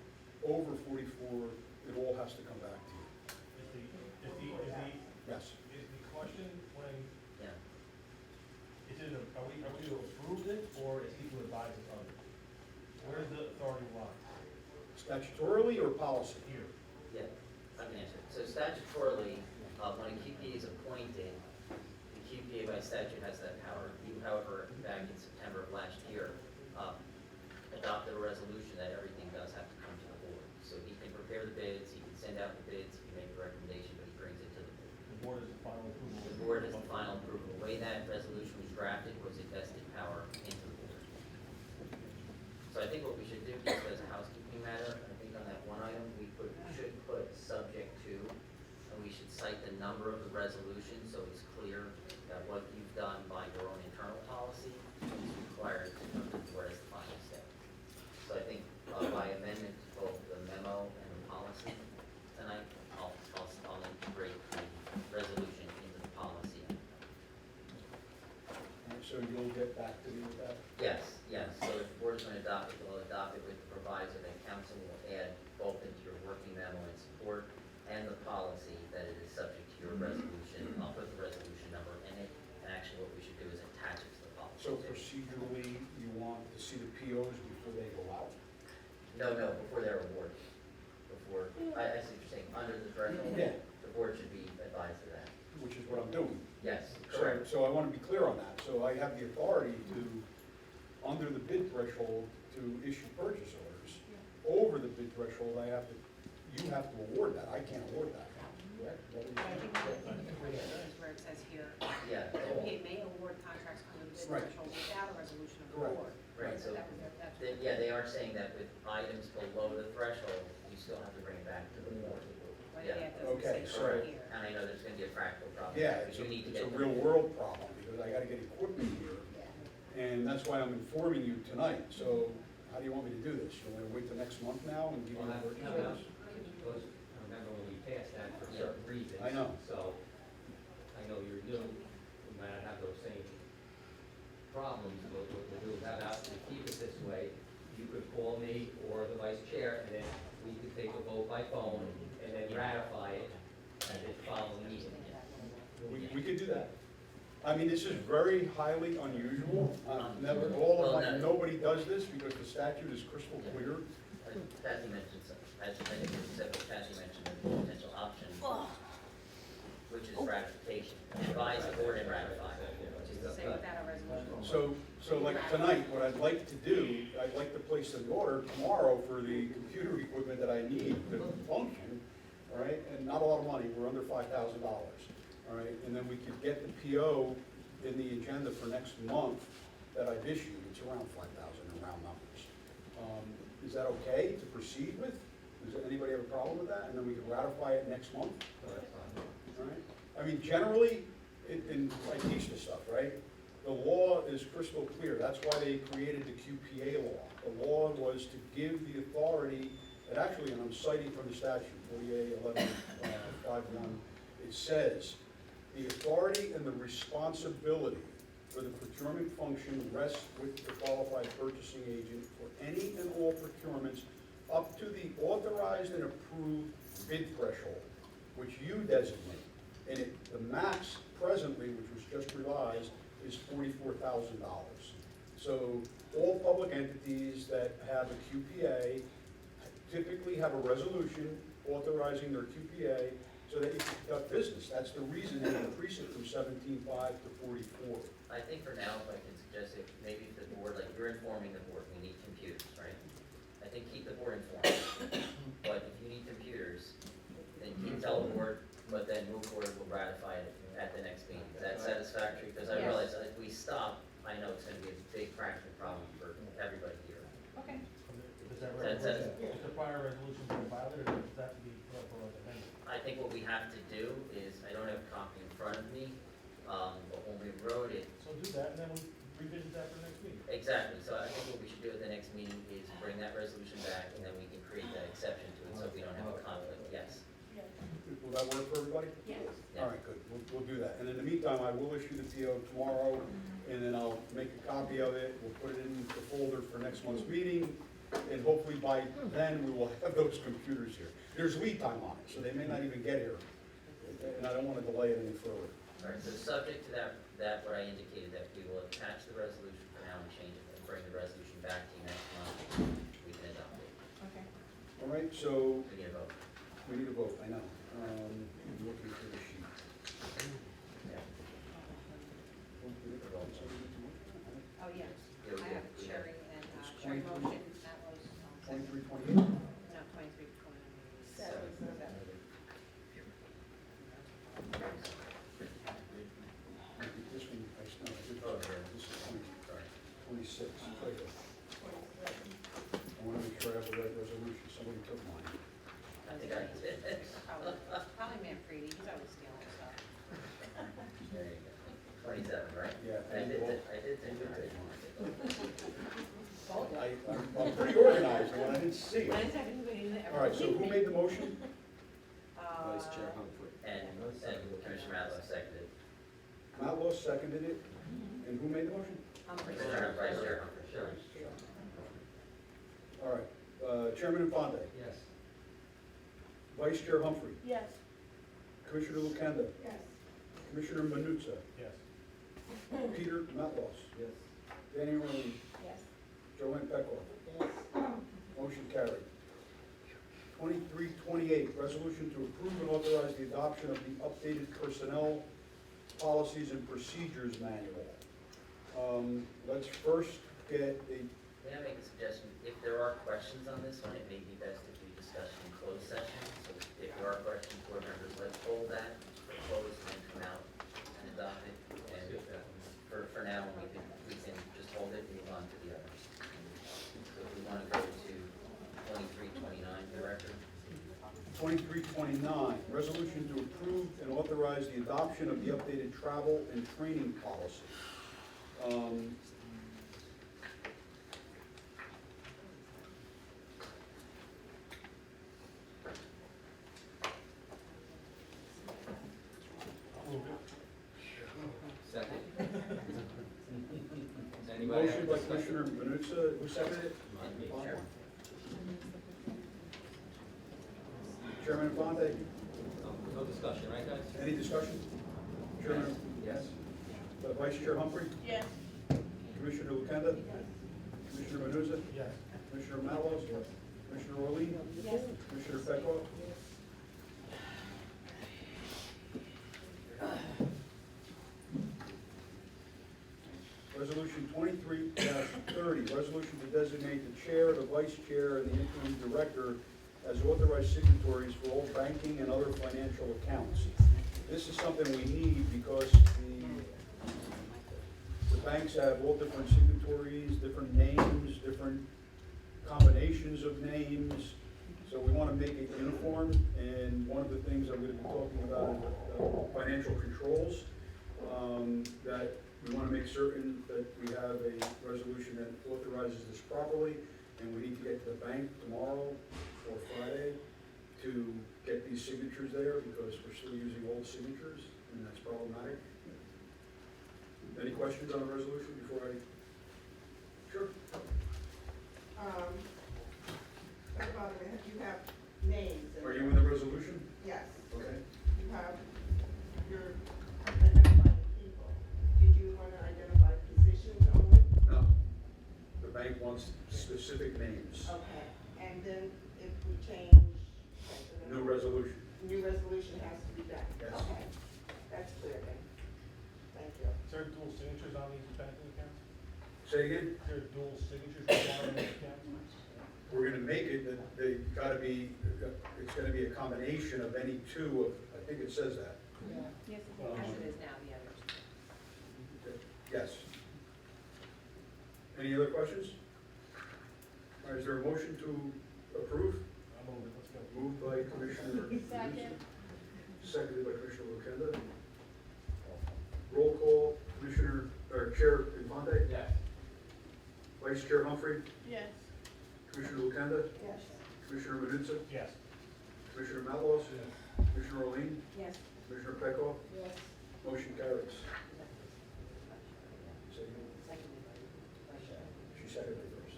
Over 44, it all has to come back to you. Yes. Is the question when, Yeah, is it, are we to approve it, or is he to advise us on it? Where's the authority line? Statutorily or policy? Here. yeah, I can answer. So statutorily, when a QPA is appointed, the QPA by statute has that power. You, however, back in September of last year, adopted a resolution that everything does have to come to the board. So he can prepare the bids, he can send out the bids, he can make a recommendation, but he brings it to the board. The board is the final approval. The board has the final approval. The way that resolution was drafted was it vested power into the board. So I think what we should do, just as a housekeeping matter, I think on that one item, we should put subject to, and we should cite the number of the resolution, so it's clear that what you've done by your own internal policy is required to come to the board as the final step. So I think by amendment to both the memo and the policy tonight, I'll integrate the resolution into the policy. So you'll get back to me with that? Yes, yes, so if the board is going to adopt it, they'll adopt it with the proviso that council will add both into your working memo in support and the policy that it is subject to your resolution. I'll put the resolution number in it, and actually what we should do is attach it to the policy. So procedurally, you want to see the POs before they go out? No, before they're awarded. Before, I see what you're saying, under the threshold? Yeah. The board should be advised of that. Which is what I'm doing. Yes, So, correct. so I want to be clear on that. So I have the authority to, under the bid threshold, to issue purchase orders. Over the bid threshold, you have to award that. I can't award that. Correct? That is- I think where it says here, Yeah. it may award contracts under the bid Right. threshold without a resolution of the Correct. board. Right, so, That was their- that's- yeah, they are saying that with items below the threshold, you still have to bring it back to the board. But Yeah. yeah, it doesn't Okay, say so- so here. And I know there's gonna be a practical problem. Yeah, but it's you need to a get. real world problem because I gotta get equipment here. Yeah. And that's why I'm informing you tonight. So how do you want me to do this? You want me to wait till next month now and give you the purchase orders? Because I remember when we passed that for certain reasons. I know. So, I know you're new, we might not have those same problems, what we'll do is how about we keep it this way, you could call me or vice chair, and then we could take a vote by phone and then ratify it at the following meeting. We could do that. I mean, this is very highly unusual. Never, nobody does this because the statute is crystal clear. Kathy mentioned something, I think it was said, but Kathy mentioned a potential option, which is ratification. Advise the board and ratify, which is Say without a resolution. So like tonight, what I'd like to do, I'd like to place an order tomorrow for the computer equipment that I need to function, all right? And not a lot of money, we're under $5,000, all right? And then we could get the PO in the agenda for next month that I've issued. It's around 5,000 in round numbers. Is that okay to proceed with? Does anybody have a problem with that? And then we can ratify it next month? All right? I mean, generally, and I teach this stuff, right? The law is crystal clear. That's why they created the QPA law. The law was to give the authority, and actually, and I'm citing from the statute, 48-11-51, it says, the authority and the responsibility for the procurement function rests with the qualified purchasing agent for any and all procurements up to the authorized and approved bid threshold, which you designate. And the max presently, which was just revised, is $44,000. So all public entities that have a QPA typically have a resolution authorizing their QPA so that you can conduct business. That's the reason they increase it from 17.5 to 44. I think for now, if I can suggest it, maybe if the board, like you're informing the board, we need computers, right? I think keep the board informed. But if you need computers, then tell the board, but then move forward, we'll ratify it at the next meeting. Is that satisfactory? Because I Yes. realize that if we stop, I know it's gonna be a big practical problem for everybody here. Okay. Does that That's resolution, is the prior resolution been violated, or does that have to be put up for like amendment? I think what we have to do is, I don't have a copy in front of me, but when we wrote it, So do that, and then we revisit that for the next meeting. exactly, so I think what we should do at the next meeting is bring that resolution back, and then we can create that exception to it, so we don't have a conflict, yes. Will that work for everybody? Yes. All right, good, we'll do that. And in the meantime, I will issue the PO tomorrow, and then I'll make a copy of it, we'll put it in the folder for next month's meeting, and hopefully by then, we will have those computers here. There's lead time on it, so they may not even get here, and I don't want to delay it any further. All right, so subject to that what I indicated, that we will attach the resolution for now and change it, and bring the resolution back to you next month, we can adopt it. Okay. All right, so We need a vote. we need a vote, I know. I'm looking for the sheet. Oh, yes. Yeah, we I have have- Sherry and, It's Sherry 23. motion, that was, 23, 28? no, 23, 27. This one, I no, I did, this is 20, sorry, 26. Right there. I want to make sure I have the right resolution, somebody took mine. I think I did. Probably Manfredi, he's always stealing stuff. There you go. 27, right? Yeah. I did think They that. did take mine. I'm pretty organized, and I didn't see it. Mine's everybody in there. All right, so who made the motion? Vice Chair And Commissioner Matlow seconded. Matlow seconded it, and who made the motion? Commissioner Vice Chair Humphrey. Sure. All right, Chairman Infante, Yes. Vice Chair Humphrey, Yes. Commissioner Lukenda, Yes. Commissioner Manuzza, Yes. Peter Matlos, Yes. Danny Rooney, Yes. Joanne Peckhoff. Motion carried. 2328, resolution to approve and authorize the adoption of the updated personnel policies and procedures manual. Let's first get a, May I make a suggestion? If there are questions on this one, it may be best if we discuss in closed session. So if there are questions, board members, let's hold that for closed and then come out and adopt it. And for now, we can just hold it and move on to the others. So if we want to go to 2329, Director. 2329, resolution to approve and authorize the adoption of the updated travel and training policy. Second. Anybody have Motion by discussion? Commissioner Manuzza, who seconded it? Sure. Chairman Infante, No discussion, right, guys? any discussion? Chairman, Yes. Vice Chair Humphrey, Yes. Commissioner Lukenda, Commissioner Menuza, Yes. Commissioner Malos, Commissioner Orlean, Yes. Commissioner Petkoff. Resolution 23-30, resolution to designate the chair, the vice chair, and the interim director as authorized signatories for all banking and other financial accounts. This is something we need because the banks have all different signatories, different names, different combinations of names. So we want to make it uniform, and one of the things I'm going to be talking about is financial controls, that we want to make certain that we have a resolution that authorizes this properly, and we need to get to the bank tomorrow or Friday to get these signatures there, because we're still using old signatures, and that's problematic. Any questions on the resolution before I? Sure. At the bottom, you have names. Are you in the resolution? Yes. Okay. You have, you're identifying people. Did you want to identify positions only? No. The bank wants specific names. Okay, and then if we change. New resolution. New resolution has to be done. Yes. Okay, that's clear then. Thank you. Is there dual signatures on these banking accounts? Say again? Is there dual signatures required on these accounts? We're gonna make it that they gotta be, it's gonna be a combination of any two of, I think it says that. Yes, as it is now, the others. Yes. Any other questions? All right, is there a motion to approve? I'm moving, let's go. Moved by Commissioner. Second. Seconded by Commissioner Lukenda. Roll call, Commissioner, or Chair Infante? Yes. Vice Chair Humphrey? Yes. Commissioner Lukenda? Yes. Commissioner Menuza? Yes. Commissioner Malos? Commissioner Orlean? Yes. Commissioner Petkoff? Yes. Motion carries. She seconded it first.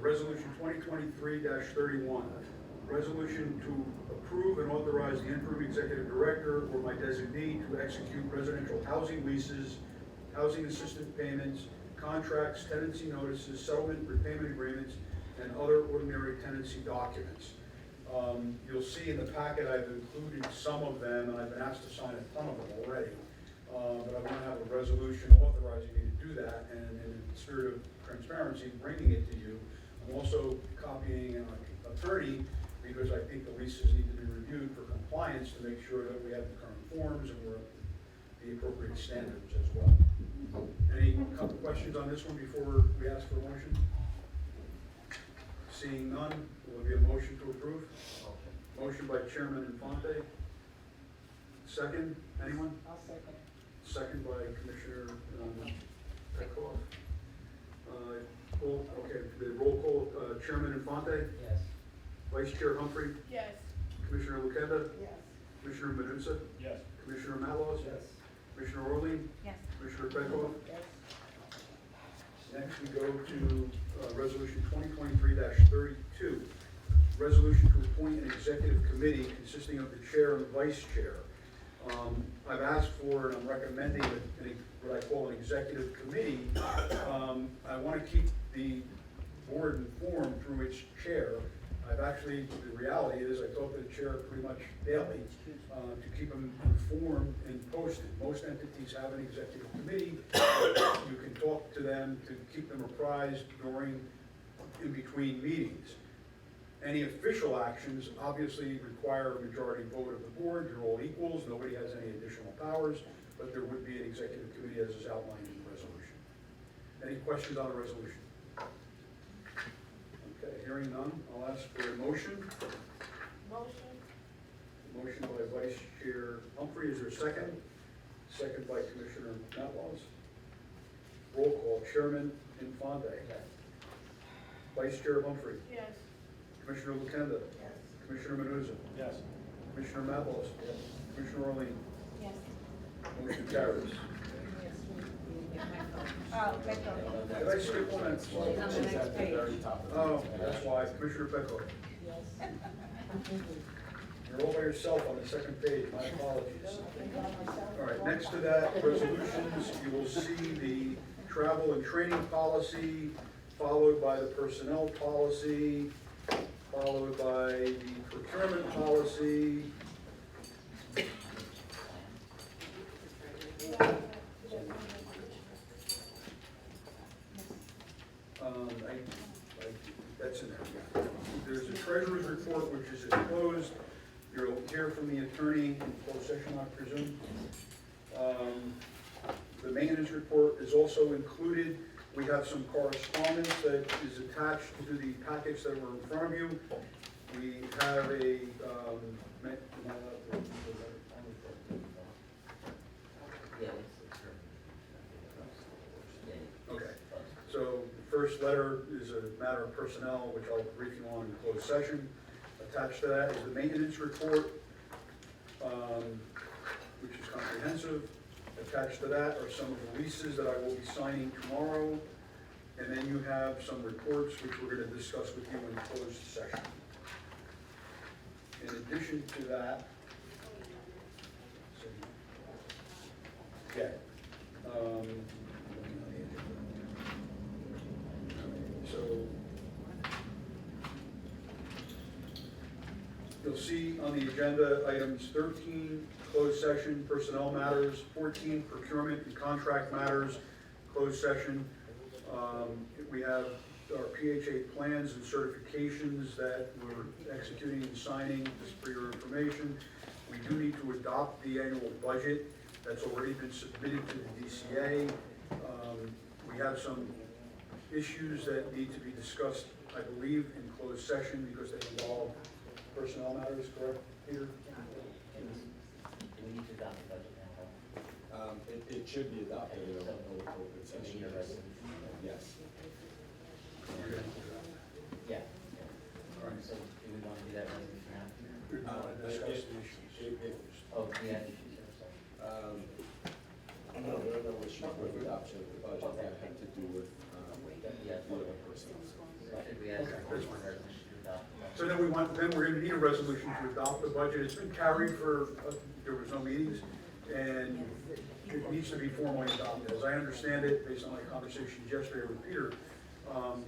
Resolution 2023-31, resolution to approve and authorize the interim executive director or my designee to execute residential housing leases, housing assistance payments, contracts, tenancy notices, settlement, repayment agreements, and other ordinary tenancy documents. You'll see in the packet I've included some of them, and I've been asked to sign a ton of them already. But I want to have a resolution authorizing me to do that, and in the spirit of transparency, bringing it to you. I'm also copying an attorney, because I think the leases need to be reviewed for compliance to make sure that we have the current forms and we're the appropriate standards as well. Any couple questions on this one before we ask for a motion? Seeing none, will there be a motion to approve? Motion by Chairman Infante. Second, anyone? I'll second. Second by Commissioner Petkoff. Okay, the roll call, Chairman Infante, Yes. Vice Chair Humphrey, Yes. Commissioner Lukenda, Yes. Commissioner Menuza, Yes. Commissioner Malos. Commissioner Orlean, Yes. Commissioner Petkoff. Yes. Next, we go to Resolution 2023-32, resolution to appoint an executive committee consisting of the chair and the vice chair. I've asked for and I'm recommending what I call an executive committee. I want to keep the board informed through its chair. I've actually, the reality is, I talk to the chair pretty much daily to keep them informed and posted. Most entities have an executive committee. You can talk to them to keep them apprised during, in between meetings. Any official actions obviously require a majority vote of the board. You're all equals. Nobody has any additional powers, but there would be an executive committee as is outlined in the resolution. Any questions on the resolution? Okay, hearing none, I'll ask for a motion. Motion. Motion by Vice Chair Humphrey, is there a second? Second by Commissioner Matlaws. Roll call, Chairman Infante. Yes. Vice Chair Humphrey. Yes. Commissioner Lukenda. Yes. Commissioner Menuza. Yes. Commissioner Matlaws. Commissioner Orlean. Yes. Motion carries. Oh, Petco. Did I skip one? She's on the next page. Oh, that's why. Commissioner Petkoff. Yes. You're all by yourself on the second page, my apologies. All right, next to that, resolutions, you will see the travel and training policy, followed by the personnel policy, followed by the procurement policy. That's in there, yeah. There's a treasurer's report, which is enclosed. You'll hear from the attorney in closed session, I presume. The maintenance report is also included. We have some correspondence that is attached to the packets that were in front of you. We have a, okay. So the first letter is a matter of personnel, which I'll brief you on in closed session. Attached to that is the maintenance report, which is comprehensive. Attached to that are some of the leases that I will be signing tomorrow. And then you have some reports which we're going to discuss with you in closed session. In addition to that, so you'll see on the agenda items 13, closed session, personnel matters, 14, procurement and contract matters, closed session. We have our PHA plans and certifications that we're executing and signing, just for your information. We do need to adopt the annual budget that's already been submitted to the DCA. We have some issues that need to be discussed, I believe, in closed session because they involve personnel matters, correct, Peter? Do we need to adopt the budget now? It should be adopted in an open session. Yes. Yeah. All right. So do we want to do that resolution now? We want to discuss the issues. Oh, we have issues here, sorry. No, there are no issues with adoption of the budget that had to do with, Yeah. the other personnel. So should we ask for a resolution to adopt the budget? So then we're gonna need a resolution to adopt the budget. It's been carried for, there was no meetings, and it needs to be formally adopted. As I understand it, based on my conversations yesterday with Peter,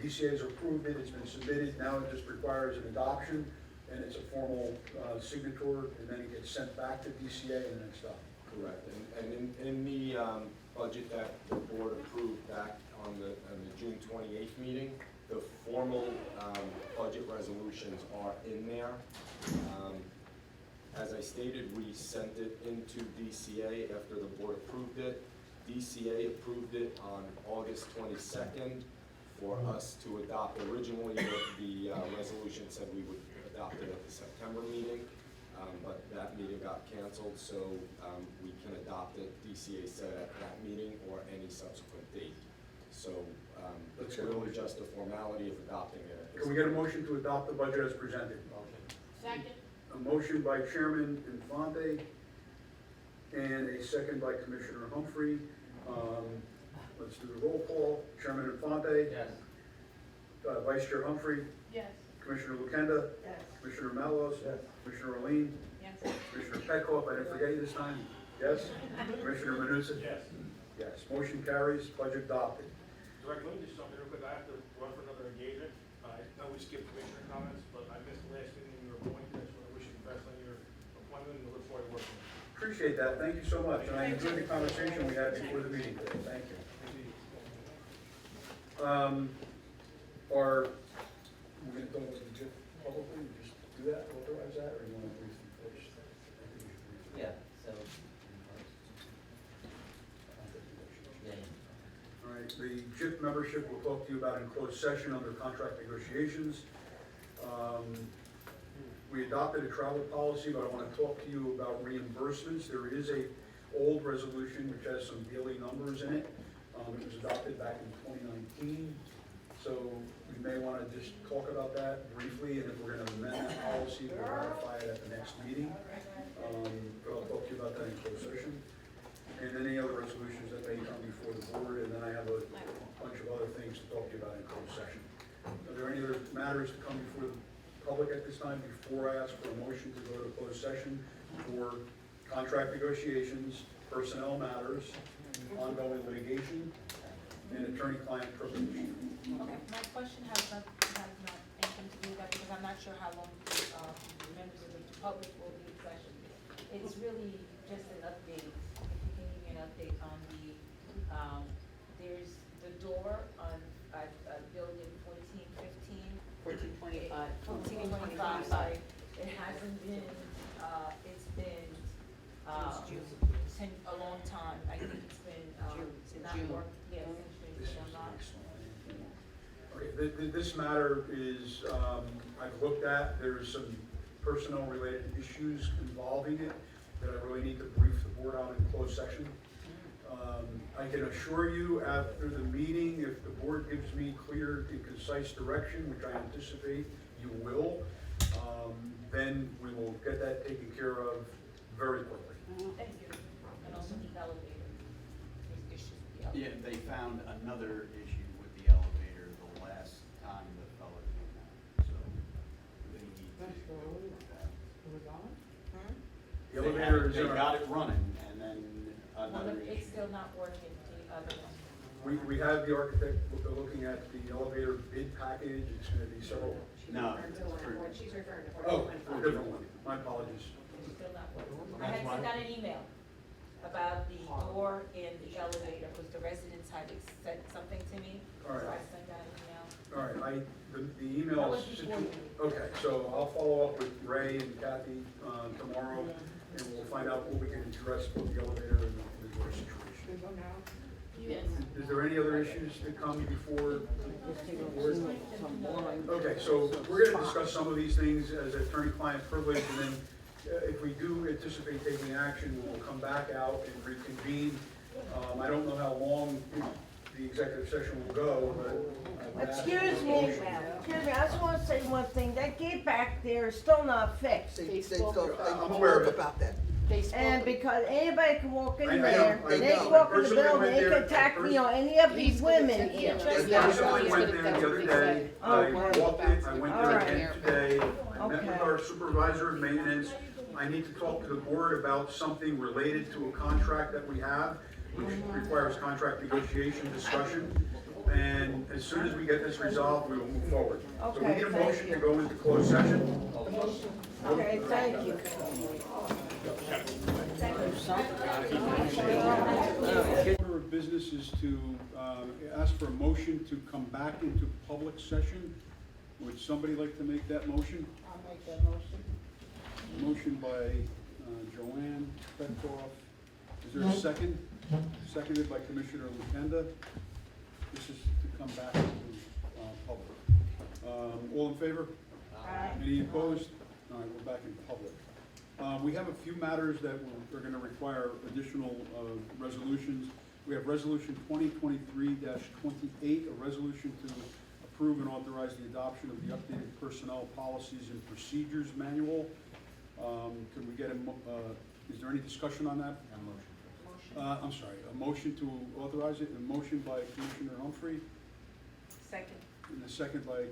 DCA has approved it, it's been submitted, now it just requires an adoption, and it's a formal signature, and then it gets sent back to DCA and then it's done. Correct, and in the budget that the board approved back on the June 28th meeting, the formal budget resolutions are in there. As I stated, we sent it into DCA after the board approved it. DCA approved it on August 22nd for us to adopt. Originally, the resolution said we would adopt it at the September meeting, but that meeting got canceled, so we can adopt it, DCA said, at that meeting or any subsequent date. So it's really just a formality of adopting it. at this Can we get a point. motion to adopt the budget as presented? Second. A motion by Chairman Infante and a second by Commissioner Humphrey. Let's do the roll call. Chairman Infante? Yes. Vice Chair Humphrey? Yes. Commissioner Lukenda? Yes. Commissioner Malos? Commissioner Arlene? Yes. Commissioner Petkoff, I didn't forget you this time? Yes? Commissioner Manusa? Yes. Yes. Motion carries, budget adopted. Director, let me just jump in real quick. I have to run for another engagement. I know we skipped commissioner comments, but I missed the last meeting when you were appointed. I just want to wish you the best on your appointment and look forward to working with you. Appreciate that. Thank you so much. And I enjoyed the conversation we had before the meeting today. Thank you. Are we going to talk about the JIF publicly? Just do that, authorize that, or you want to brief them first? I think we should brief them. Yeah, so, yeah. All right, the JIF membership we'll talk to you about in closed session under contract negotiations. We adopted a travel policy, but I want to talk to you about reimbursements. There is a old resolution which has some daily numbers in it. It was adopted back in 2019. So we may want to just talk about that briefly, and if we're going to amend that policy, we'll ratify it at the next meeting. But I'll talk to you about that in closed session. And any other resolutions that may come before the board, and then I have a bunch of other things to talk to you about in closed session. Are there any other matters to come before the public at this time before I ask for a motion to go to closed session for contract negotiations, personnel matters, ongoing litigation, and attorney-client privilege. Okay, my question has not anything to do with that, because I'm not sure how long the members of the public will be in session. It's really just an update, if you can give me an update on the, there's the door on, building 1415. 1425. 1425, sorry. It hasn't been, it's been, a long time, I think it's been, Since not June. work, yeah, since June, so not. Okay, this matter is, I've looked at, there's some personnel-related issues involving it that I really need to brief the board on in closed session. I can assure you after the meeting, if the board gives me clear and concise direction, which I anticipate you will, then we will get that taken care of very quickly. Thank you. And also the elevator, there's issues with the elevator. Yeah, they found another issue with the elevator the last time the fellow came out, so they need to go with that. The elevator is They in got our, it running, and then One another of, it's issue. still not working, the other one. we have the architect looking at the elevator bid package, it's gonna be several. No, She's referring to Oh, 1425. a different one, my apologies. It's still not working. I had sent out an email about the door in the elevator, because the residents had said something to me, so All right. I sent out an email. All right, the That email was is, before you. okay, so I'll follow up with Ray and Kathy, tomorrow, and we'll find out what we can address both the elevator and the door situation. Yes. Is there any other issues that come before the board? Okay, so we're gonna discuss some of these things as attorney-client privilege, and then if we do anticipate taking action, we'll come back out and reconvene. I don't know how long the executive session will go, but. I would ask for a Excuse me, motion. I just wanna say one thing, that gate back there is still not fixed. I'm aware of it. about that. They spoke. And because anybody can walk I in know, there, I they know. can walk in the Personally, I building, went they there- can attack me on any of these women here. I personally went there the other day, I walked it, I went there again today, I met with Okay. our supervisor of maintenance. I need to talk to the board about something related to a contract that we have, which requires contract negotiation discussion. And as soon as we get this resolved, we will move forward. So we Okay, need a thank motion you. to go into closed session. Okay, thank you. Order of business is to ask for a motion to come back into public session. Would somebody like to make that motion? I'll make that motion. Motion by Joanne Petkoff. Is there a second? Seconded by Commissioner Lukenda. This is to come back into public. All in favor? Aye. Any opposed? All right, we're back in public. We have a few matters that are going to require additional resolutions. We have Resolution 2023-28, a resolution to approve and authorize the adoption of the updated personnel policies and procedures manual. Can we get is there any discussion on that? I'm sorry, a motion to authorize it, a motion by Commissioner Humphrey, Second, and a second by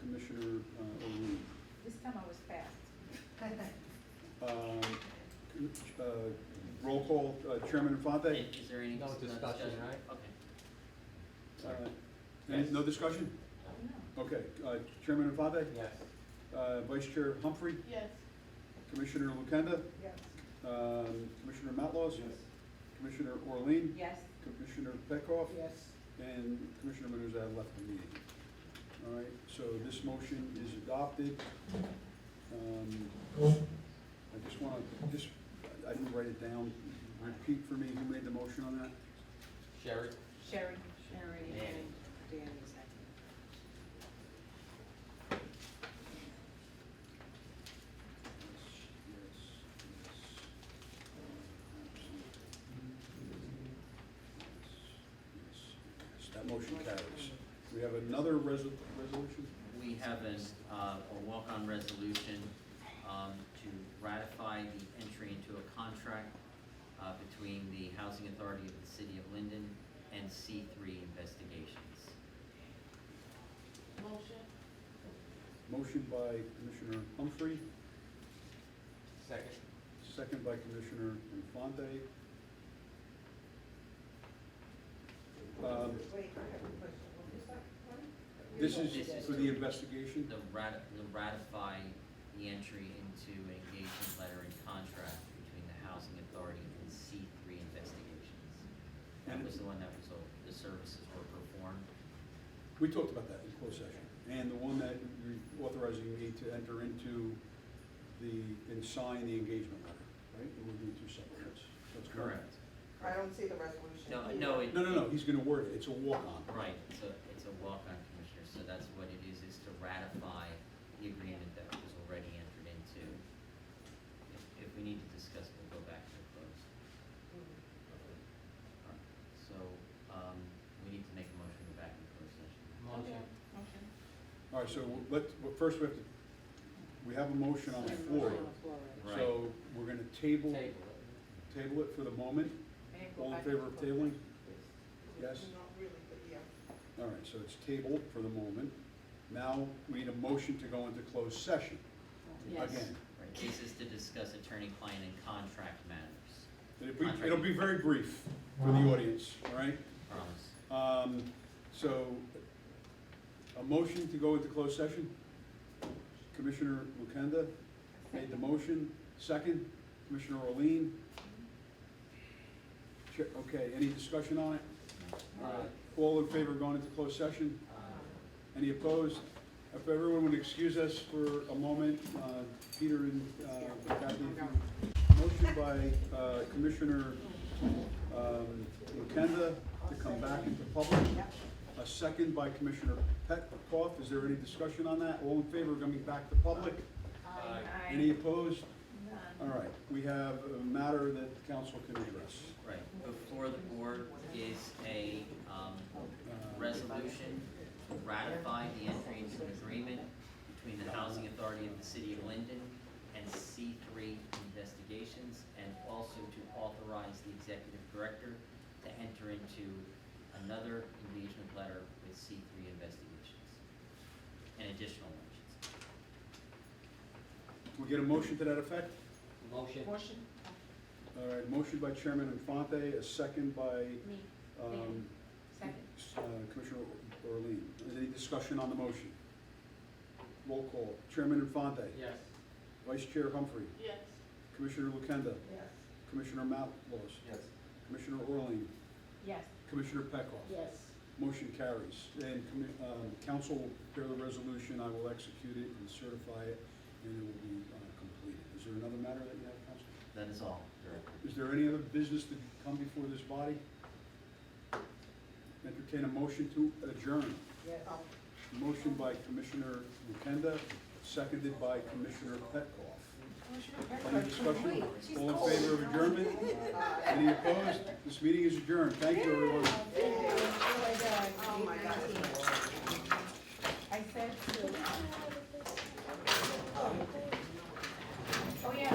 Commissioner O'Roon. this time I was fast. Roll call, Chairman Infante? Is there any? No discussion, right? Okay. No discussion? Okay, Chairman Infante? Yes. Vice Chair Humphrey? Yes. Commissioner Lukenda? Yes. Commissioner Matlaws? Commissioner Orlean? Yes. Commissioner Petkoff? Yes. And Commissioner Mendoza left the meeting. All right, so this motion is adopted. I just want to, I didn't write it down. Repeat for me, who made the motion on that? Sherry? Sherry. Sherry and Danny second. That motion carries. We have another resolution? We have a walk-on resolution to ratify the entry into a contract between the Housing Authority of the City of Linden and C3 Investigations. Motion. Motion by Commissioner Humphrey, Second. second by Commissioner Infante. Wait, I have a question. What is that one? This This is is for the investigation. The ratify the entry into an engagement letter and contract between the Housing Authority and C3 Investigations. That was the one that was, the services were performed. We talked about that in closed session. And the one that you're authorizing me to enter into and sign the engagement letter, right? It would be two separate. That's correct. I don't see the resolution. No, here. no, it. No, he's gonna word it. It's a walk-on. Right, it's a walk-on, Commissioner, so that's what it is to ratify the agreement that was already entered into. If we need to discuss, we'll go back to the close. Alright, so, we need to make a motion to go back in closed session. Okay. All right, so first we have a motion on the floor. Right. So we're gonna table Table it for the moment. All in favor of tabling? Yes? Not really, but yeah. All right, so it's tabled for the moment. Now, we need a motion to go into closed session. Yes. Again. Right, this is to discuss attorney-client and contract matters. It'll be very brief for the audience, all right? Promise. So, a motion to go into closed session? Commissioner Lukenda made the motion. Second, Commissioner Orlean. Okay, any discussion on it? All in favor of going into closed session? Any opposed? If everyone would excuse us for a moment, Peter and Kathy. Motion by Commissioner Lukenda to come back into public. A second by Commissioner Petkoff. Is there any discussion on that? All in favor of coming back to public? Any opposed? All right, we have a matter that the council can address. Right, before the board is a, resolution to ratify the entry into an agreement between the Housing Authority of the City of Linden and C3 Investigations, and also to authorize the executive director to enter into another engagement letter with C3 Investigations, and additional ones. We get a motion to that effect? Motion. All right, motion by Chairman Infante, a second by Commissioner Orlean. Any discussion on the motion? Roll call. Chairman Infante. Yes. Vice Chair Humphrey. Yes. Commissioner Lukenda. Yes. Commissioner Matlaws. Yes. Commissioner Orlean. Yes. Commissioner Petkoff. Yes. Motion carries. And council will prepare the resolution. I will execute it and certify it, and it will be completed. Is there another matter that you have, Council? That is all, Director. Is there any other business to come before this body? Entertain a motion to adjourn. Yes. Motion by Commissioner Lukenda, seconded by Commissioner Petkoff. Any discussion? All in favor of adjournment? Any opposed? This meeting is adjourned. Thank you, everyone. Oh, my God. I said to. Oh, yeah.